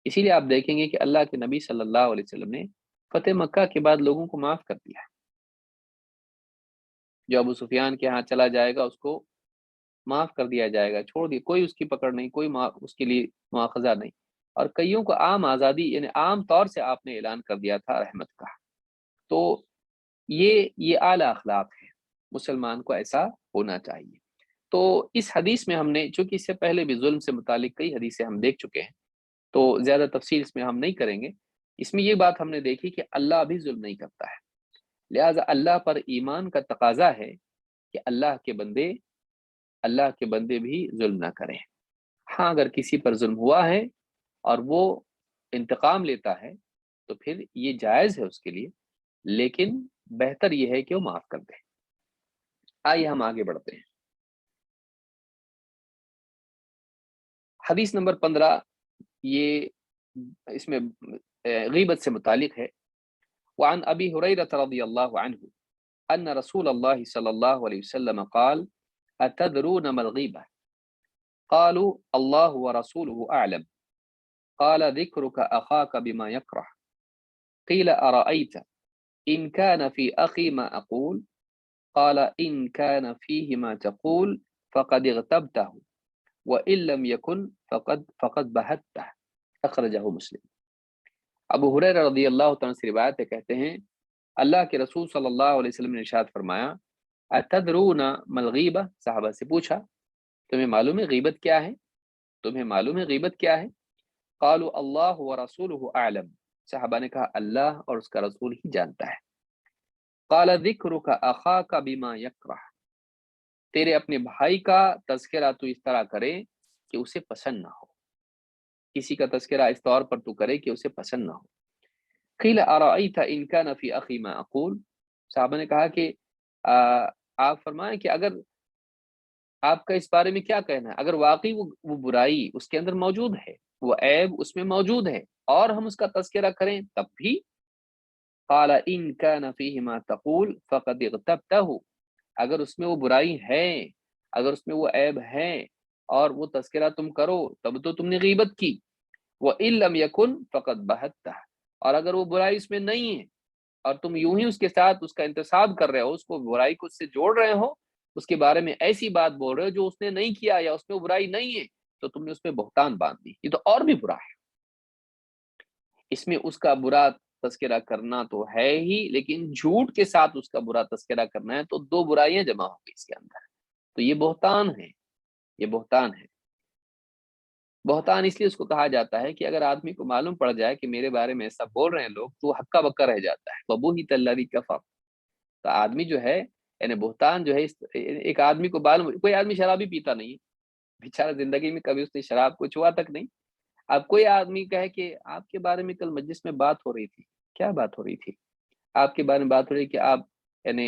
اسی لیے آپ دیکھیں گے کہ اللہ کے نبی صلی اللہ علیہ وسلم نے فتح مکہ کے بعد لوگوں کو معاف کر دیا، جو ابو سفیان کے ہاں چلا جائے گا اس کو معاف کر دیا جائے گا، چھوڑ دیا، کوئی اس کی پکڑ نہیں، کوئی اس کے لیے مواخذہ نہیں، اور کئیوں کو عام آزادی، یعنی عام طور سے آپ نے اعلان کر دیا تھا رحمت کا۔ تو یہ اعلیٰ اخلاق ہے، مسلمان کو ایسا ہونا چاہیے۔ تو اس حدیث میں ہم نے، چونکہ اس سے پہلے بھی ظلم سے متعلق کئی حدیثیں ہم دیکھ چکے ہیں، تو زیادہ تفصیل اس میں ہم نہیں کریں گے۔ اس میں یہ بات ہم نے دیکھی کہ اللہ بھی ظلم نہیں کرتا ہے، لہٰذا اللہ پر ایمان کا تقاضا ہے کہ اللہ کے بندے بھی ظلم نہ کریں۔ ہاں، اگر کسی پر ظلم ہوا ہے اور وہ انتقام لیتا ہے تو پھر یہ جائز ہے اس کے لیے، لیکن بہتر یہ ہے کہ وہ معاف کر دے۔ آئیے ہم آگے بڑھتے ہیں۔ حدیث نمبر 15، یہ اس میں غیبت سے متعلق ہے۔ وعن ابی ہریرہ رضی اللہ عنہ ان رسول اللہ صلی اللہ علیہ وسلم قال اتدرون ما الغیبہ قالوا اللہ ورسولہ اعلم قال ذکرک اخاک بما یکرہ قیل ارأیت ان كان في اخی ما اقول قال ان كان فيه ما تقول فقد اغتبته وان لم يكن فقد بہته، اخرجہ مسلم۔ ابو ہریرہ رضی اللہ تعالیٰ سے روایت ہے، کہتے ہیں اللہ کے رسول صلی اللہ علیہ وسلم نے ارشاد فرمایا اتدرون ما الغیبہ، صحابہ سے پوچھا تمہیں معلوم ہے غیبت کیا ہے؟ تمہیں معلوم ہے غیبت کیا ہے؟ قالوا اللہ ورسولہ اعلم، صحابہ نے کہا اللہ اور اس کا رسول ہی جانتا ہے۔ قال ذکرک اخاک بما یکرہ، تیرے اپنے بھائی کا تذکرہ تو اس طرح کرے کہ اسے پسند نہ ہو، کسی کا تذکرہ اس طور پر تو کرے کہ اسے پسند نہ ہو۔ قیل ارأیت ان کان فی اخی ما اقول، صحابہ نے کہا کہ آپ فرمائیں کہ اگر آپ کا اس بارے میں کیا کہنا ہے، اگر واقعی وہ برائی اس کے اندر موجود ہے، وہ عیب اس میں موجود ہے اور ہم اس کا تذکرہ کریں تب بھی؟ قال ان کان فیہ ما تقول فقد اغتبتہ، اگر اس میں وہ برائی ہے، اگر اس میں وہ عیب ہے اور وہ تذکرہ تم کرو تب تو تم نے غیبت کی۔ وَإِن لَمْ يَكُنْ فَقَدْ بَهَتَّهُ، اور اگر وہ برائی اس میں نہیں ہے اور تم یوں ہی اس کے ساتھ اس کا انتصاب کر رہے ہو، اس کو برائی کو اس سے جوڑ رہے ہو، اس کے بارے میں ایسی بات بول رہے ہو جو اس نے نہیں کیا یا اس میں وہ برائی نہیں ہے، تو تم نے اس میں بہتان باندھ دی، یہ تو اور بھی برا ہے۔ اس میں اس کا برا تذکرہ کرنا تو ہے ہی، لیکن جھوٹ کے ساتھ اس کا برا تذکرہ کرنا ہے، تو دو برائیاں جمع ہوں گی اس کے اندر، تو یہ بہتان ہے، یہ بہتان ہے۔ بہتان اس لیے اس کو کہا جاتا ہے کہ اگر آدمی کو معلوم پڑ جائے کہ میرے بارے میں ایسا بول رہے ہیں لوگ، تو وہ ہکا بکا رہ جاتا ہے، وَبُہِتَ الَّذِي كَفَرَ، تو آدمی جو ہے، یعنی بہتان جو ہے، ایک آدمی کو معلوم، کوئی آدمی شرابی پیتا نہیں ہے، بیچارہ زندگی میں کبھی اس نے شراب کو چھوا تک نہیں، اب کوئی آدمی کہے کہ آپ کے بارے میں کل مجلس میں بات ہو رہی تھی، کیا بات ہو رہی تھی؟ آپ کے بارے میں بات ہو رہی کہ آپ یعنی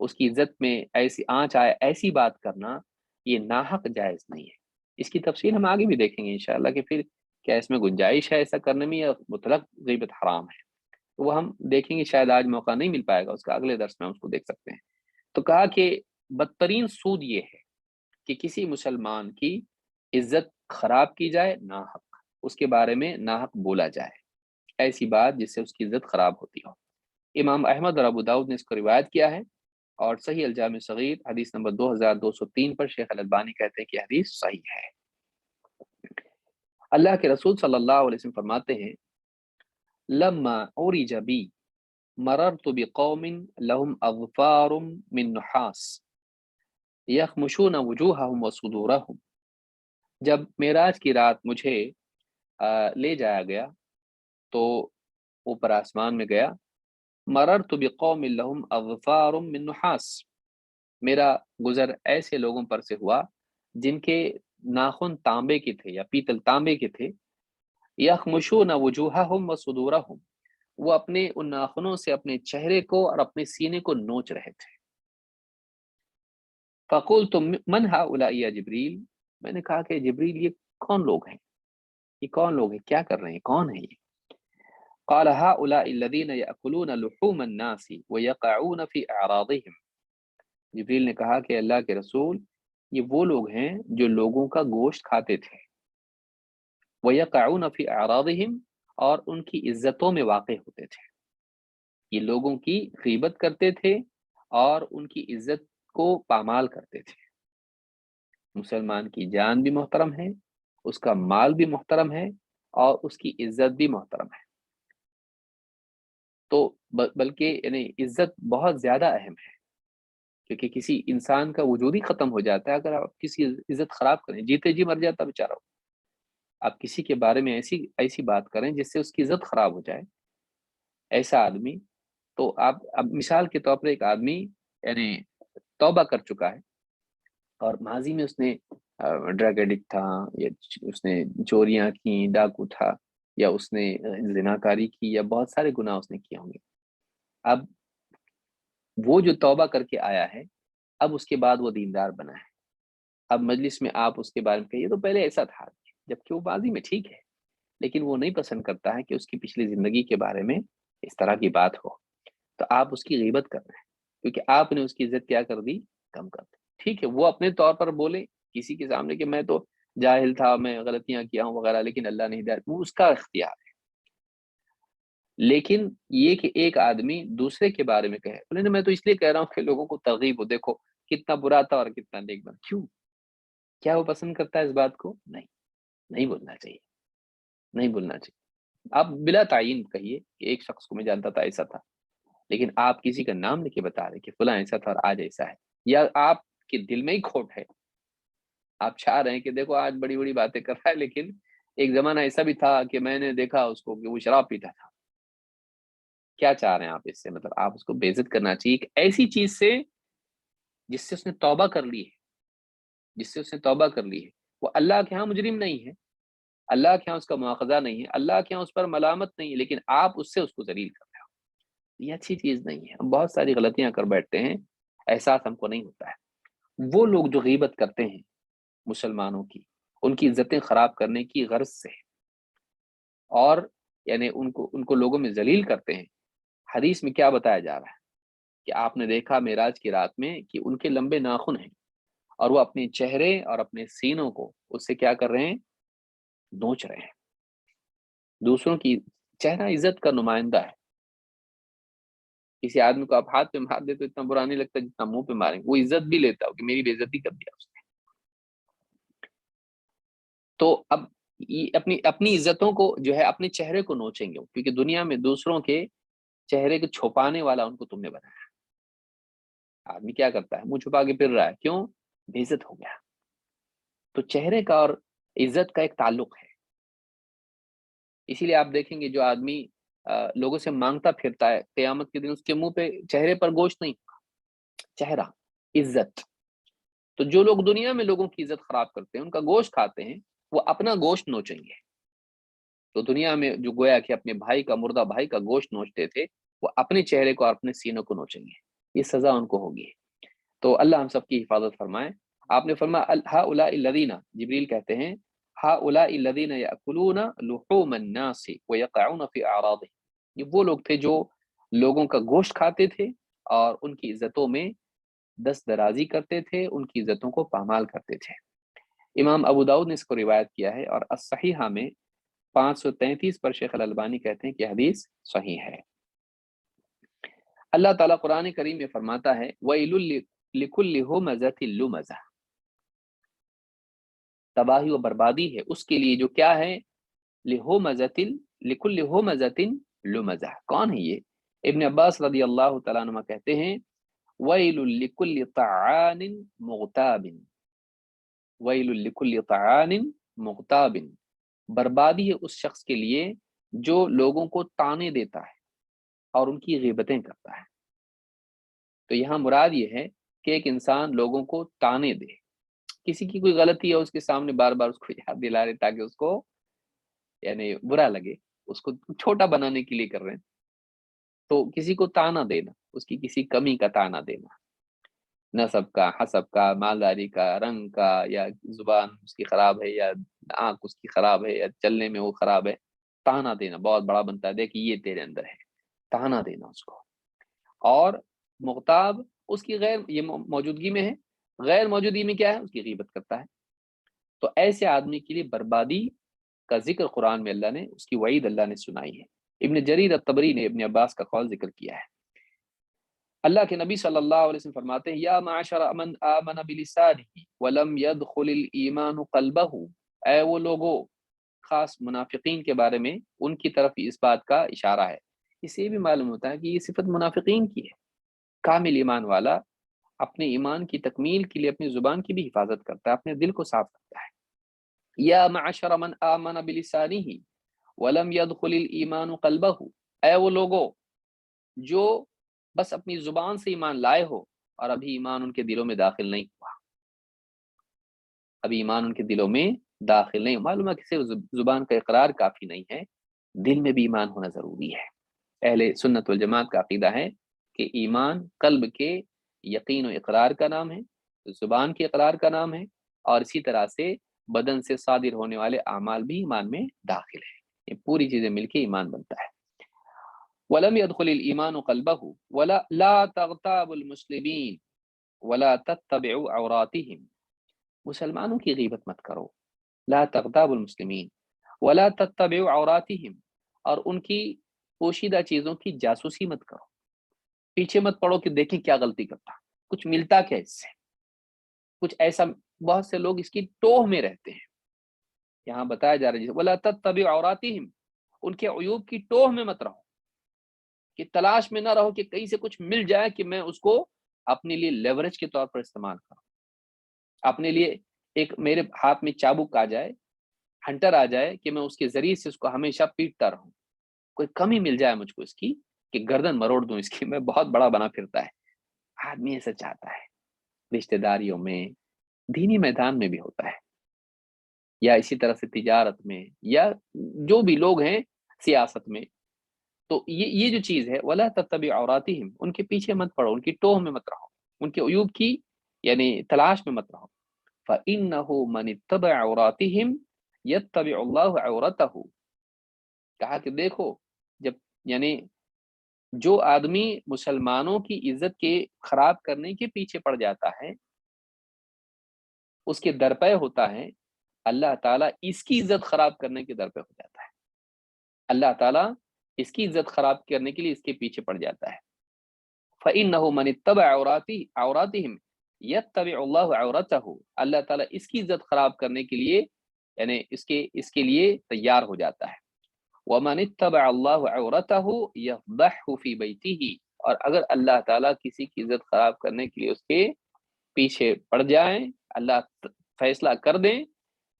اس کی عزت میں ایسی آنچ آئے ایسی بات کرنا یہ ناحق جائز نہیں ہے۔ اس کی تفصیل ہم آگے بھی دیکھیں گے انشاءاللہ کہ پھر کیا اس میں گنجائش ہے ایسا کرنے میں یا مطلق غیبت حرام ہے، تو وہ ہم دیکھیں گے، شاید آج موقع نہیں مل پائے گا اس کا، اگلے درس میں ہم اس کو دیکھ سکتے ہیں۔ تو کہا کہ بدترین سود یہ ہے کہ کسی مسلمان کی عزت خراب کی جائے ناحق، اس کے بارے میں ناحق بولا جائے، ایسی بات جس سے اس کی عزت خراب ہوتی ہو۔ امام احمد اور ابو داؤد نے اس کو روایت کیا ہے، اور صحیح الجامع صغیر حدیث نمبر 2203 پر شیخ الالبانی کہتے ہیں کہ حدیث صحیح ہے۔ اللہ کے رسول صلی اللہ علیہ وسلم فرماتے ہیں لما عرج بی مررت بقوم لهم اظفار من نحاس یخمشون وجوہهم وصدورهم، جب معراج کی رات مجھے لے جایا گیا تو اوپر آسمان میں گیا، مررت بقوم لهم اظفار من نحاس، میرا گزر ایسے لوگوں پر سے ہوا جن کے ناخن تانبے کے تھے یا پیتل تانبے کے تھے، یخمشون وجوہهم وصدورهم، وہ اپنے ان ناخنوں سے اپنے چہرے کو اور اپنے سینے کو نوچ رہے تھے۔ فقلت من هؤلاء یا جبریل، میں نے کہا کہ جبریل یہ کون لوگ ہیں، یہ کون لوگ ہیں، کیا کر رہے ہیں، کون ہیں یہ؟ قال هؤلاء الذين يأكلون لحوم الناس ويقعون في اعراضهم، جبریل نے کہا کہ اللہ کے رسول یہ وہ لوگ ہیں جو لوگوں کا گوشت کھاتے تھے، وَيَقَعُونَ فِي أَعْرَاضِهِمْ، اور ان کی عزتوں میں واقع ہوتے تھے، یہ لوگوں کی غیبت کرتے تھے اور ان کی عزت کو پامال کرتے تھے۔ مسلمان کی جان بھی محترم ہے، اس کا مال بھی محترم ہے، اور اس کی عزت بھی محترم ہے، تو بلکہ یعنی عزت بہت زیادہ اہم ہے، کیونکہ کسی انسان کا وجود ہی ختم ہو جاتا ہے اگر آپ کسی عزت خراب کریں، جیتے جی مر جاتا بیچارہ، آپ کسی کے بارے میں ایسی بات کریں جس سے اس کی عزت خراب ہو جائے، ایسا آدمی، تو آپ اب مثال کے طور پر ایک آدمی یعنی توبہ کر چکا ہے اور ماضی میں اس نے ڈرگ ایڈکٹ تھا، یا اس نے چوریاں کی، ڈاکو تھا، یا اس نے زناکاری کی، یا بہت سارے گناہ اس نے کیے ہوں گے، اب وہ جو توبہ کر کے آیا ہے اب اس کے بعد وہ دیندار بنا ہے، اب مجلس میں آپ اس کے بارے میں کہیے تو پہلے ایسا تھا، جبکہ وہ ماضی میں ٹھیک ہے، لیکن وہ نہیں پسند کرتا ہے کہ اس کی پچھلی زندگی کے بارے میں اس طرح کی بات ہو، تو آپ اس کی غیبت کر رہے ہیں، کیونکہ آپ نے اس کی عزت کیا کر دی، کم کر دی۔ ٹھیک ہے وہ اپنے طور پر بولے کسی کے سامنے کہ میں تو جاہل تھا، میں غلطیاں کیا ہوں وغیرہ، لیکن اللہ نے ہدایت، وہ اس کا اختیار ہے، لیکن یہ کہ ایک آدمی دوسرے کے بارے میں کہے، انہوں نے میں تو اس لیے کہہ رہا ہوں کہ لوگوں کو ترغیب ہو، دیکھو کتنا برا تھا اور کتنا نیک بنا، کیوں، کیا وہ پسند کرتا ہے اس بات کو؟ نہیں بولنا چاہیے، نہیں بولنا چاہیے۔ آپ بلا تعین کہیے کہ ایک شخص کو میں جانتا تھا ایسا تھا، لیکن آپ کسی کا نام لے کے بتا رہے کہ فلاں ایسا تھا اور آج ایسا ہے، یا آپ کے دل میں ہی کھوٹ ہے، آپ چاہ رہے ہیں کہ دیکھو آج بڑی بڑی باتیں کر رہا ہے، لیکن ایک زمانہ ایسا بھی تھا کہ میں نے دیکھا اس کو کہ وہ شراب پیتا تھا، کیا چاہ رہے ہیں آپ اس سے؟ مطلب آپ اس کو بے عزت کرنا چاہیے کہ ایسی چیز سے جس سے اس نے توبہ کر لی ہے، جس سے اس نے توبہ کر لی ہے، وہ اللہ کے ہاں مجرم نہیں ہے، اللہ کے ہاں اس کا مواخذہ نہیں ہے، اللہ کے ہاں اس پر ملامت نہیں ہے، لیکن آپ اس سے اس کو ذلیل کر رہے ہو، یہ اچھی چیز نہیں ہے۔ ہم بہت ساری غلطیاں کر بیٹھتے ہیں، احساس ہم کو نہیں ہوتا ہے۔ وہ لوگ جو غیبت کرتے ہیں مسلمانوں کی، ان کی عزتیں خراب کرنے کی غرض سے، اور یعنی ان کو لوگوں میں ذلیل کرتے ہیں، حدیث میں کیا بتایا جا رہا ہے کہ آپ نے دیکھا معراج کی رات میں کہ ان کے لمبے ناخن ہیں، اور وہ اپنے چہرے اور اپنے سینوں کو اس سے کیا کر رہے ہیں، نوچ رہے ہیں۔ دوسروں کی چہرہ عزت کا نمائندہ ہے، کسی آدمی کو آپ ہاتھ پہ مار دے تو اتنا برا نہیں لگتا جتنا منہ پہ ماریں، وہ عزت بھی لیتا ہو کہ میری بے عزتی کر دیا اس نے۔ تو اب اپنی عزتوں کو جو ہے اپنے چہرے کو نوچیں گے، کیونکہ دنیا میں دوسروں کے چہرے کو چھپانے والا ان کو تم نے بنایا۔ آدمی کیا کرتا ہے، منہ چھپا کے پھر رہا ہے، کیوں؟ بے عزت ہو گیا۔ تو چہرے کا اور عزت کا ایک تعلق ہے، اسی لیے آپ دیکھیں گے جو آدمی لوگوں سے مانگتا پھرتا ہے، قیامت کے دن اس کے منہ پہ چہرے پر گوشت نہیں ہوگا، چہرہ عزت۔ تو جو لوگ دنیا میں لوگوں کی عزت خراب کرتے ہیں، ان کا گوشت کھاتے ہیں، وہ اپنا گوشت نوچیں گے۔ تو دنیا میں جو گویا کہ اپنے بھائی کا، مردہ بھائی کا گوشت نوچتے تھے، وہ اپنے چہرے کو اور اپنے سینوں کو نوچیں گے۔ یہ سزا ان کو ہوگی۔ تو اللہ ہم سب کی حفاظت فرمائے۔ آپ نے فرمایا ہؤلاء الذین، جبریل کہتے ہیں ہؤلاء الذین یأکلون لحوم الناس ویقعون فی اعراضهم، یہ وہ لوگ تھے جو لوگوں کا گوشت کھاتے تھے اور ان کی عزتوں میں دست درازی کرتے تھے، ان کی عزتوں کو پامال کرتے تھے۔ امام ابو داؤد نے اس کو روایت کیا ہے، اور الصحیحہ میں 533 پر شیخ الالبانی کہتے ہیں کہ حدیث صحیح ہے۔ اللہ تعالیٰ قرآن کریم میں فرماتا ہے وَيْلٌ لِكُلِّ ہُمَزَةٍ لُمَزَةٍ، تباہی و بربادی ہے اس کے لیے جو کیا ہے، لِكُلِّ ہُمَزَةٍ لُمَزَةٍ۔ کون ہے یہ؟ ابن عباس رضی اللہ تعالیٰ عنہ کہتے ہیں وَيْلٌ لِكُلِّ طَعَانٍ مُغْتَابٍ، وَيْلٌ لِكُلِّ طَعَانٍ مُغْتَابٍ، بربادی ہے اس شخص کے لیے جو لوگوں کو طعنے دیتا ہے اور ان کی غیبتیں کرتا ہے۔ تو یہاں مراد یہ ہے کہ ایک انسان لوگوں کو طعنے دے، کسی کی کوئی غلطی ہے اس کے سامنے بار بار اس کو یاد دلا رہے تاکہ اس کو یعنی برا لگے، اس کو چھوٹا بنانے کے لیے کر رہے ہیں، تو کسی کو طعنہ دینا، اس کی کسی کمی کا طعنہ دینا، نسب کا، حسب کا، مالداری کا، رنگ کا، یا زبان اس کی خراب ہے، یا آنکھ اس کی خراب ہے، یا چلنے میں وہ خراب ہے، طعنہ دینا بہت بڑا بنتا ہے، دیکھ یہ تیرے اندر ہے، طعنہ دینا اس کو۔ اور مغتاب اس کی غیر یہ موجودگی میں ہے، غیر موجودگی میں کیا ہے، اس کی غیبت کرتا ہے۔ تو ایسے آدمی کے لیے بربادی کا ذکر قرآن میں اللہ نے، اس کی وعید اللہ نے سنائی ہے۔ ابن جریر الطبری نے ابن عباس کا قول ذکر کیا ہے۔ اللہ کے نبی صلی اللہ علیہ وسلم فرماتے ہیں یا معاشر من آمن بلسانہ ولم يدخل الایمان قلبہ، اے وہ لوگوں، خاص منافقین کے بارے میں ان کی طرف اس بات کا اشارہ ہے۔ اس سے یہ بھی معلوم ہوتا ہے کہ یہ صفت منافقین کی ہے۔ کامل ایمان والا اپنے ایمان کی تکمیل کے لیے اپنی زبان کی بھی حفاظت کرتا ہے، اپنے دل کو صاف کرتا ہے۔ یا معاشر من آمن بلسانہ ولم يدخل الایمان قلبہ، اے وہ لوگوں جو بس اپنی زبان سے ایمان لائے ہو اور ابھی ایمان ان کے دلوں میں داخل نہیں ہوا، ابھی ایمان ان کے دلوں میں داخل نہیں ہوا۔ معلوم ہے کہ صرف زبان کا اقرار کافی نہیں ہے، دل میں بھی ایمان ہونا ضروری ہے۔ اہل سنت والجماعت کا عقیدہ ہے کہ ایمان قلب کے یقین و اقرار کا نام ہے، زبان کے اقرار کا نام ہے، اور اسی طرح سے بدن سے صادر ہونے والے اعمال بھی ایمان میں داخل ہے۔ یہ پوری چیزیں مل کے ایمان بنتا ہے۔ وَلَمْ يَدْخُلِ الْإِيمَانُ قَلْبَهُ وَلَا لَا تَغْتَابُ الْمُسْلِمِينَ وَلَا تَتَّبِعُوا عَوْرَاتِهِمْ، مسلمانوں کی غیبت مت کرو، لا تغتاب المسلمین ولا تتبعوا عوراتهم، اور ان کی پوشیدہ چیزوں کی جاسوسی مت کرو، پیچھے مت پڑو کہ دیکھیں کیا غلطی کرتا، کچھ ملتا کیا اس سے، کچھ ایسا، بہت سے لوگ اس کی ٹوہ میں رہتے ہیں۔ یہاں بتایا جا رہا ہے ولا تتبعوا عوراتهم، ان کے عیوب کی ٹوہ میں مت رہو، کہ تلاش میں نہ رہو کہ کہیں سے کچھ مل جائے کہ میں اس کو اپنے لیے لیوریج کے طور پر استعمال کروں، اپنے لیے ایک میرے ہاتھ میں چابک آ جائے، ہنٹر آ جائے کہ میں اس کے ذریعے سے اس کو ہمیشہ پیٹتا رہوں، کوئی کمی مل جائے مجھ کو اس کی کہ گردن مروڑ دوں اس کی، میں بہت بڑا بنا پھرتا ہے۔ آدمی ایسا چاہتا ہے، رشتہ داریوں میں، دینی میدان میں بھی ہوتا ہے، یا اسی طرح سے تجارت میں، یا جو بھی لوگ ہیں سیاست میں۔ تو یہ جو چیز ہے ولا تتبع عوراتہم، ان کے پیچھے مت پڑو، ان کی ٹوہ میں مت رہو، ان کے عیوب کی یعنی تلاش میں مت رہو۔ فَإِنَّهُ مَنِ اتَّبَعَ عَوْرَاتِهِمْ يَتَّبِعُ اللَّهُ عَوْرَتَهُ، کہا کہ دیکھو جب یعنی جو آدمی مسلمانوں کی عزت کے خراب کرنے کے پیچھے پڑ جاتا ہے، اس کے درپے ہوتا ہے، اللہ تعالیٰ اس کی عزت خراب کرنے کے درپے ہو جاتا ہے، اللہ تعالیٰ اس کی عزت خراب کرنے کے لیے اس کے پیچھے پڑ جاتا ہے۔ فَإِنَّهُ مَنِ اتَّبَعَ عَوْرَاتِهِمْ يَتَّبِعُ اللَّهُ عَوْرَتَهُ، اللہ تعالیٰ اس کی عزت خراب کرنے کے لیے یعنی اس کے لیے تیار ہو جاتا ہے۔ وَمَنِ اتَّبَعَ اللَّهُ عَوْرَتَهُ يَفْضَحْهُ فِي بَيْتِهِ، اور اگر اللہ تعالیٰ کسی کی عزت خراب کرنے کے لیے اس کے پیچھے پڑ جائیں، اللہ فیصلہ کر دیں،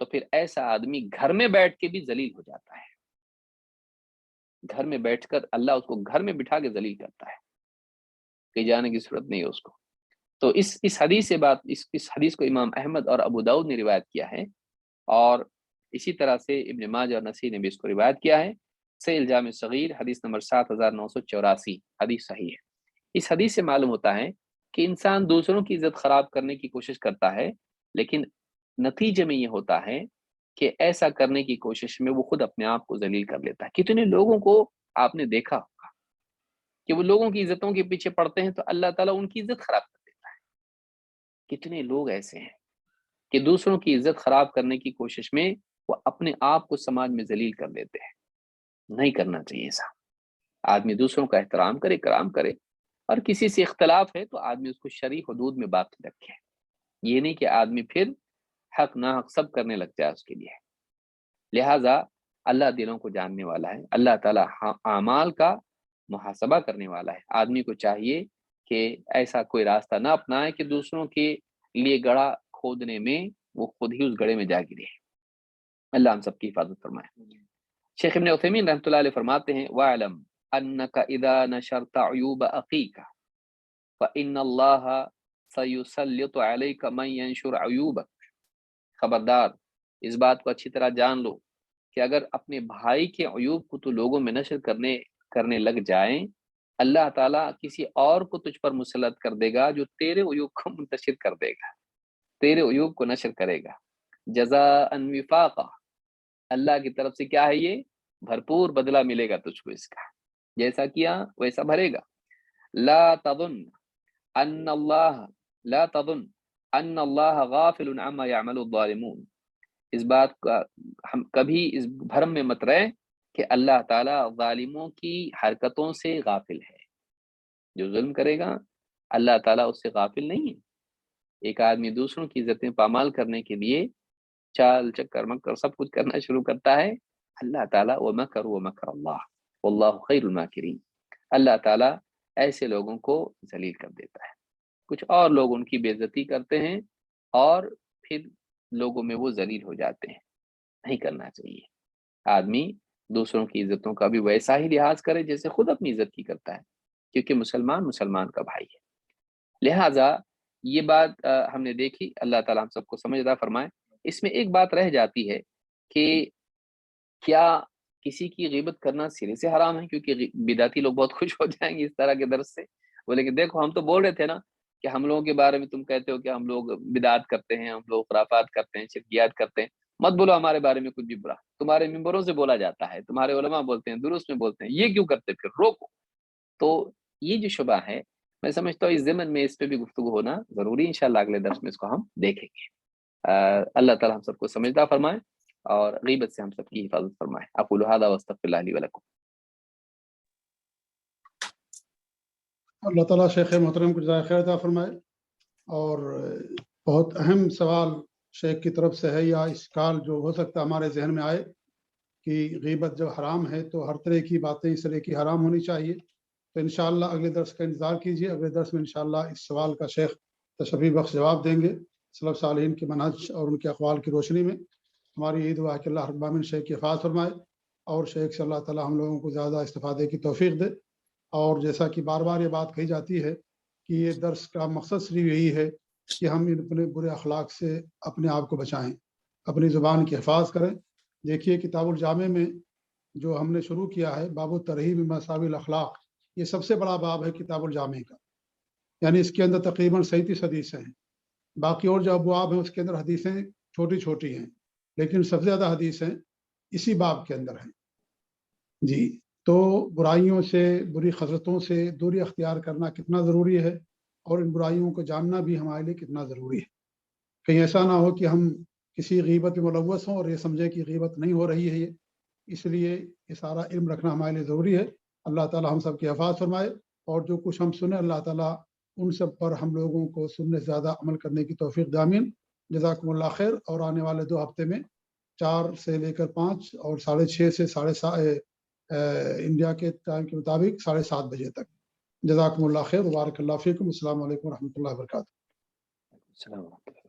تو پھر ایسا آدمی گھر میں بیٹھ کے بھی ذلیل ہو جاتا ہے، گھر میں بیٹھ کر اللہ اس کو گھر میں بٹھا کے ذلیل کرتا ہے، کہیں جانے کی ضرورت نہیں ہے اس کو۔ تو اس حدیث سے اس حدیث کو امام احمد اور ابو داؤد نے روایت کیا ہے، اور اسی طرح سے ابن ماجہ اور نسائی نے بھی اس کو روایت کیا ہے۔ صحیح الجامع الصغیر حدیث نمبر 7984، حدیث صحیح ہے۔ اس حدیث سے معلوم ہوتا ہے کہ انسان دوسروں کی عزت خراب کرنے کی کوشش کرتا ہے، لیکن نتیجے میں یہ ہوتا ہے کہ ایسا کرنے کی کوشش میں وہ خود اپنے آپ کو ذلیل کر لیتا ہے۔ کتنے لوگوں کو آپ نے دیکھا ہوگا کہ وہ لوگوں کی عزتوں کے پیچھے پڑتے ہیں تو اللہ تعالیٰ ان کی عزت خراب کر دیتا ہے۔ کتنے لوگ ایسے ہیں کہ دوسروں کی عزت خراب کرنے کی کوشش میں وہ اپنے آپ کو سماج میں ذلیل کر دیتے ہیں۔ نہیں کرنا چاہیے ایسا۔ آدمی دوسروں کا احترام کرے، کرام کرے، اور کسی سے اختلاف ہے تو آدمی اس کو شرعی حدود میں باقی رکھے۔ یہ نہیں کہ آدمی پھر حق نہ حق سب کرنے لگ جائے اس کے لیے۔ لہٰذا اللہ دلوں کو جاننے والا ہے، اللہ تعالیٰ اعمال کا محاسبہ کرنے والا ہے۔ آدمی کو چاہیے کہ ایسا کوئی راستہ نہ اپنائے کہ دوسروں کے لیے گڑھا کھودنے میں وہ خود ہی اس گڑھے میں جا گرے۔ اللہ ہم سب کی حفاظت فرمائے۔ شیخ ابن عثیمین رحمۃ اللہ علیہ فرماتے ہیں وَاعْلَمْ أَنَّكَ إِذَا نَشَرْتَ عُيُوبَ أَخِيكَ فَإِنَّ اللَّهَ سَيُسَلِّطُ عَلَيْكَ مَن يَنشُرُ عُيُوبَكَ۔ خبردار، اس بات کو اچھی طرح جان لو کہ اگر اپنے بھائی کے عیوب کو تو لوگوں میں نشر کرنے لگ جائیں، اللہ تعالیٰ کسی اور کو تجھ پر مسلط کر دے گا جو تیرے عیوب کو منتشر کر دے گا، تیرے عیوب کو نشر کرے گا۔ جزاء وفاقا، اللہ کی طرف سے کیا ہے؟ یہ بھرپور بدلہ ملے گا تجھ کو اس کا، جیسا کیا ویسا بھرے گا۔ لا تظن ان اللہ غافل عما يعمل الظالمون۔ اس بات کا ہم کبھی اس بھرم میں مت رہے کہ اللہ تعالیٰ ظالموں کی حرکتوں سے غافل ہے۔ جو ظلم کرے گا اللہ تعالیٰ اس سے غافل نہیں ہے۔ ایک آدمی دوسروں کی عزتیں پامال کرنے کے لیے چال چکر مکر سب کچھ کرنا شروع کرتا ہے، اللہ تعالیٰ وَمَكَرُوا وَمَكَرَ اللَّهُ وَاللَّهُ خَيْرُ الْمَاكِرِينَ، اللہ تعالیٰ ایسے لوگوں کو ذلیل کر دیتا ہے۔ کچھ اور لوگ ان کی بے عزتی کرتے ہیں اور پھر لوگوں میں وہ ذلیل ہو جاتے ہیں۔ نہیں کرنا چاہیے۔ آدمی دوسروں کی عزتوں کا بھی ویسا ہی لحاظ کرے جیسے خود اپنی عزت کی کرتا ہے، کیونکہ مسلمان کا بھائی ہے۔ لہٰذا یہ بات ہم نے دیکھی، اللہ تعالیٰ ہم سب کو سمجھدار فرمائے۔ اس میں ایک بات رہ جاتی ہے کہ کیا کسی کی غیبت کرنا سرے سے حرام ہے؟ کیونکہ بدعتی لوگ بہت خوش ہو جائیں گے اس طرح کے درس سے، بولے کہ دیکھو ہم تو بول رہے تھے نا کہ ہم لوگوں کے بارے میں تم کہتے ہو کہ ہم لوگ بدعت کرتے ہیں، ہم لوگ خرافات کرتے ہیں، شرکیات کرتے ہیں، مت بولو ہمارے بارے میں کچھ بھی برا، تمہارے ممبروں سے بولا جاتا ہے، تمہارے علماء بولتے ہیں، دروس میں بولتے ہیں، یہ کیوں کرتے؟ پھر روکو۔ تو یہ جو شبہ ہے، میں سمجھتا ہوں اس ضمن میں اس پہ بھی گفتگو ہونا ضروری، انشاءاللہ اگلے درس میں اس کو ہم دیکھیں گے۔ اللہ تعالیٰ ہم سب کو سمجھدار فرمائے اور غیبت سے ہم سب کی حفاظت فرمائے۔ اقول هذا واستغفر الله لي ولكم۔ اللہ تعالیٰ شیخ محترم کو جزائے خیر عطا فرمائے۔ اور بہت اہم سوال شیخ کی طرف سے ہے، یا اشکال جو ہو سکتا ہے ہمارے ذہن میں آئے کہ غیبت جب حرام ہے تو ہر طرح کی باتیں اس طرح کی حرام ہونی چاہیے۔ تو انشاءاللہ اگلے درس کا انتظار کیجیے، اگلے درس میں انشاءاللہ اس سوال کا شیخ تشریح بخش جواب دیں گے سلف صالحین کے منہج اور ان کے اقوال کی روشنی میں۔ ہماری یہ دعا ہے کہ اللہ رب العالمین شیخ کی حفاظت فرمائے اور شیخ سے اللہ تعالیٰ ہم لوگوں کو زیادہ استفادے کی توفیق دے۔ اور جیسا کہ بار بار یہ بات کہی جاتی ہے کہ یہ درس کا مقصد صرف یہی ہے کہ ہم اپنے برے اخلاق سے اپنے آپ کو بچائیں، اپنی زبان کی حفاظت کریں۔ دیکھیے کتاب الجامع میں جو ہم نے شروع کیا ہے باب الترغیب من مساوی الاخلاق، یہ سب سے بڑا باب ہے کتاب الجامع کا، یعنی اس کے اندر تقریباً 37 حدیثیں ہیں۔ باقی اور جو ابواب ہیں اس کے اندر حدیثیں چھوٹی چھوٹی ہیں، لیکن سب سے زیادہ حدیثیں اسی باب کے اندر ہیں۔ جی، تو برائیوں سے، بری خصلتوں سے دوری اختیار کرنا کتنا ضروری ہے، اور ان برائیوں کو جاننا بھی ہمارے لیے کتنا ضروری ہے۔ کہیں ایسا نہ ہو کہ ہم کسی غیبت میں ملوث ہوں اور یہ سمجھیں کہ غیبت نہیں ہو رہی ہے یہ، اس لیے یہ سارا علم رکھنا ہمارے لیے ضروری ہے۔ اللہ تعالیٰ ہم سب کی حفاظت فرمائے، اور جو کچھ ہم سنیں اللہ تعالیٰ ان سب پر ہم لوگوں کو سننے سے زیادہ عمل کرنے کی توفیق دے، آمین۔ جزاکم اللہ خیر۔ اور آنے والے 2 ہفتے میں 4 سے لے کر 5 اور 6:30 سے 7:30 انڈیا کے ٹائم کے مطابق 7:30 بجے تک۔ جزاکم اللہ خیر، وبارک اللہ فیکم۔ السلام علیکم ورحمۃ اللہ وبرکاتہ۔ السلام علیکم۔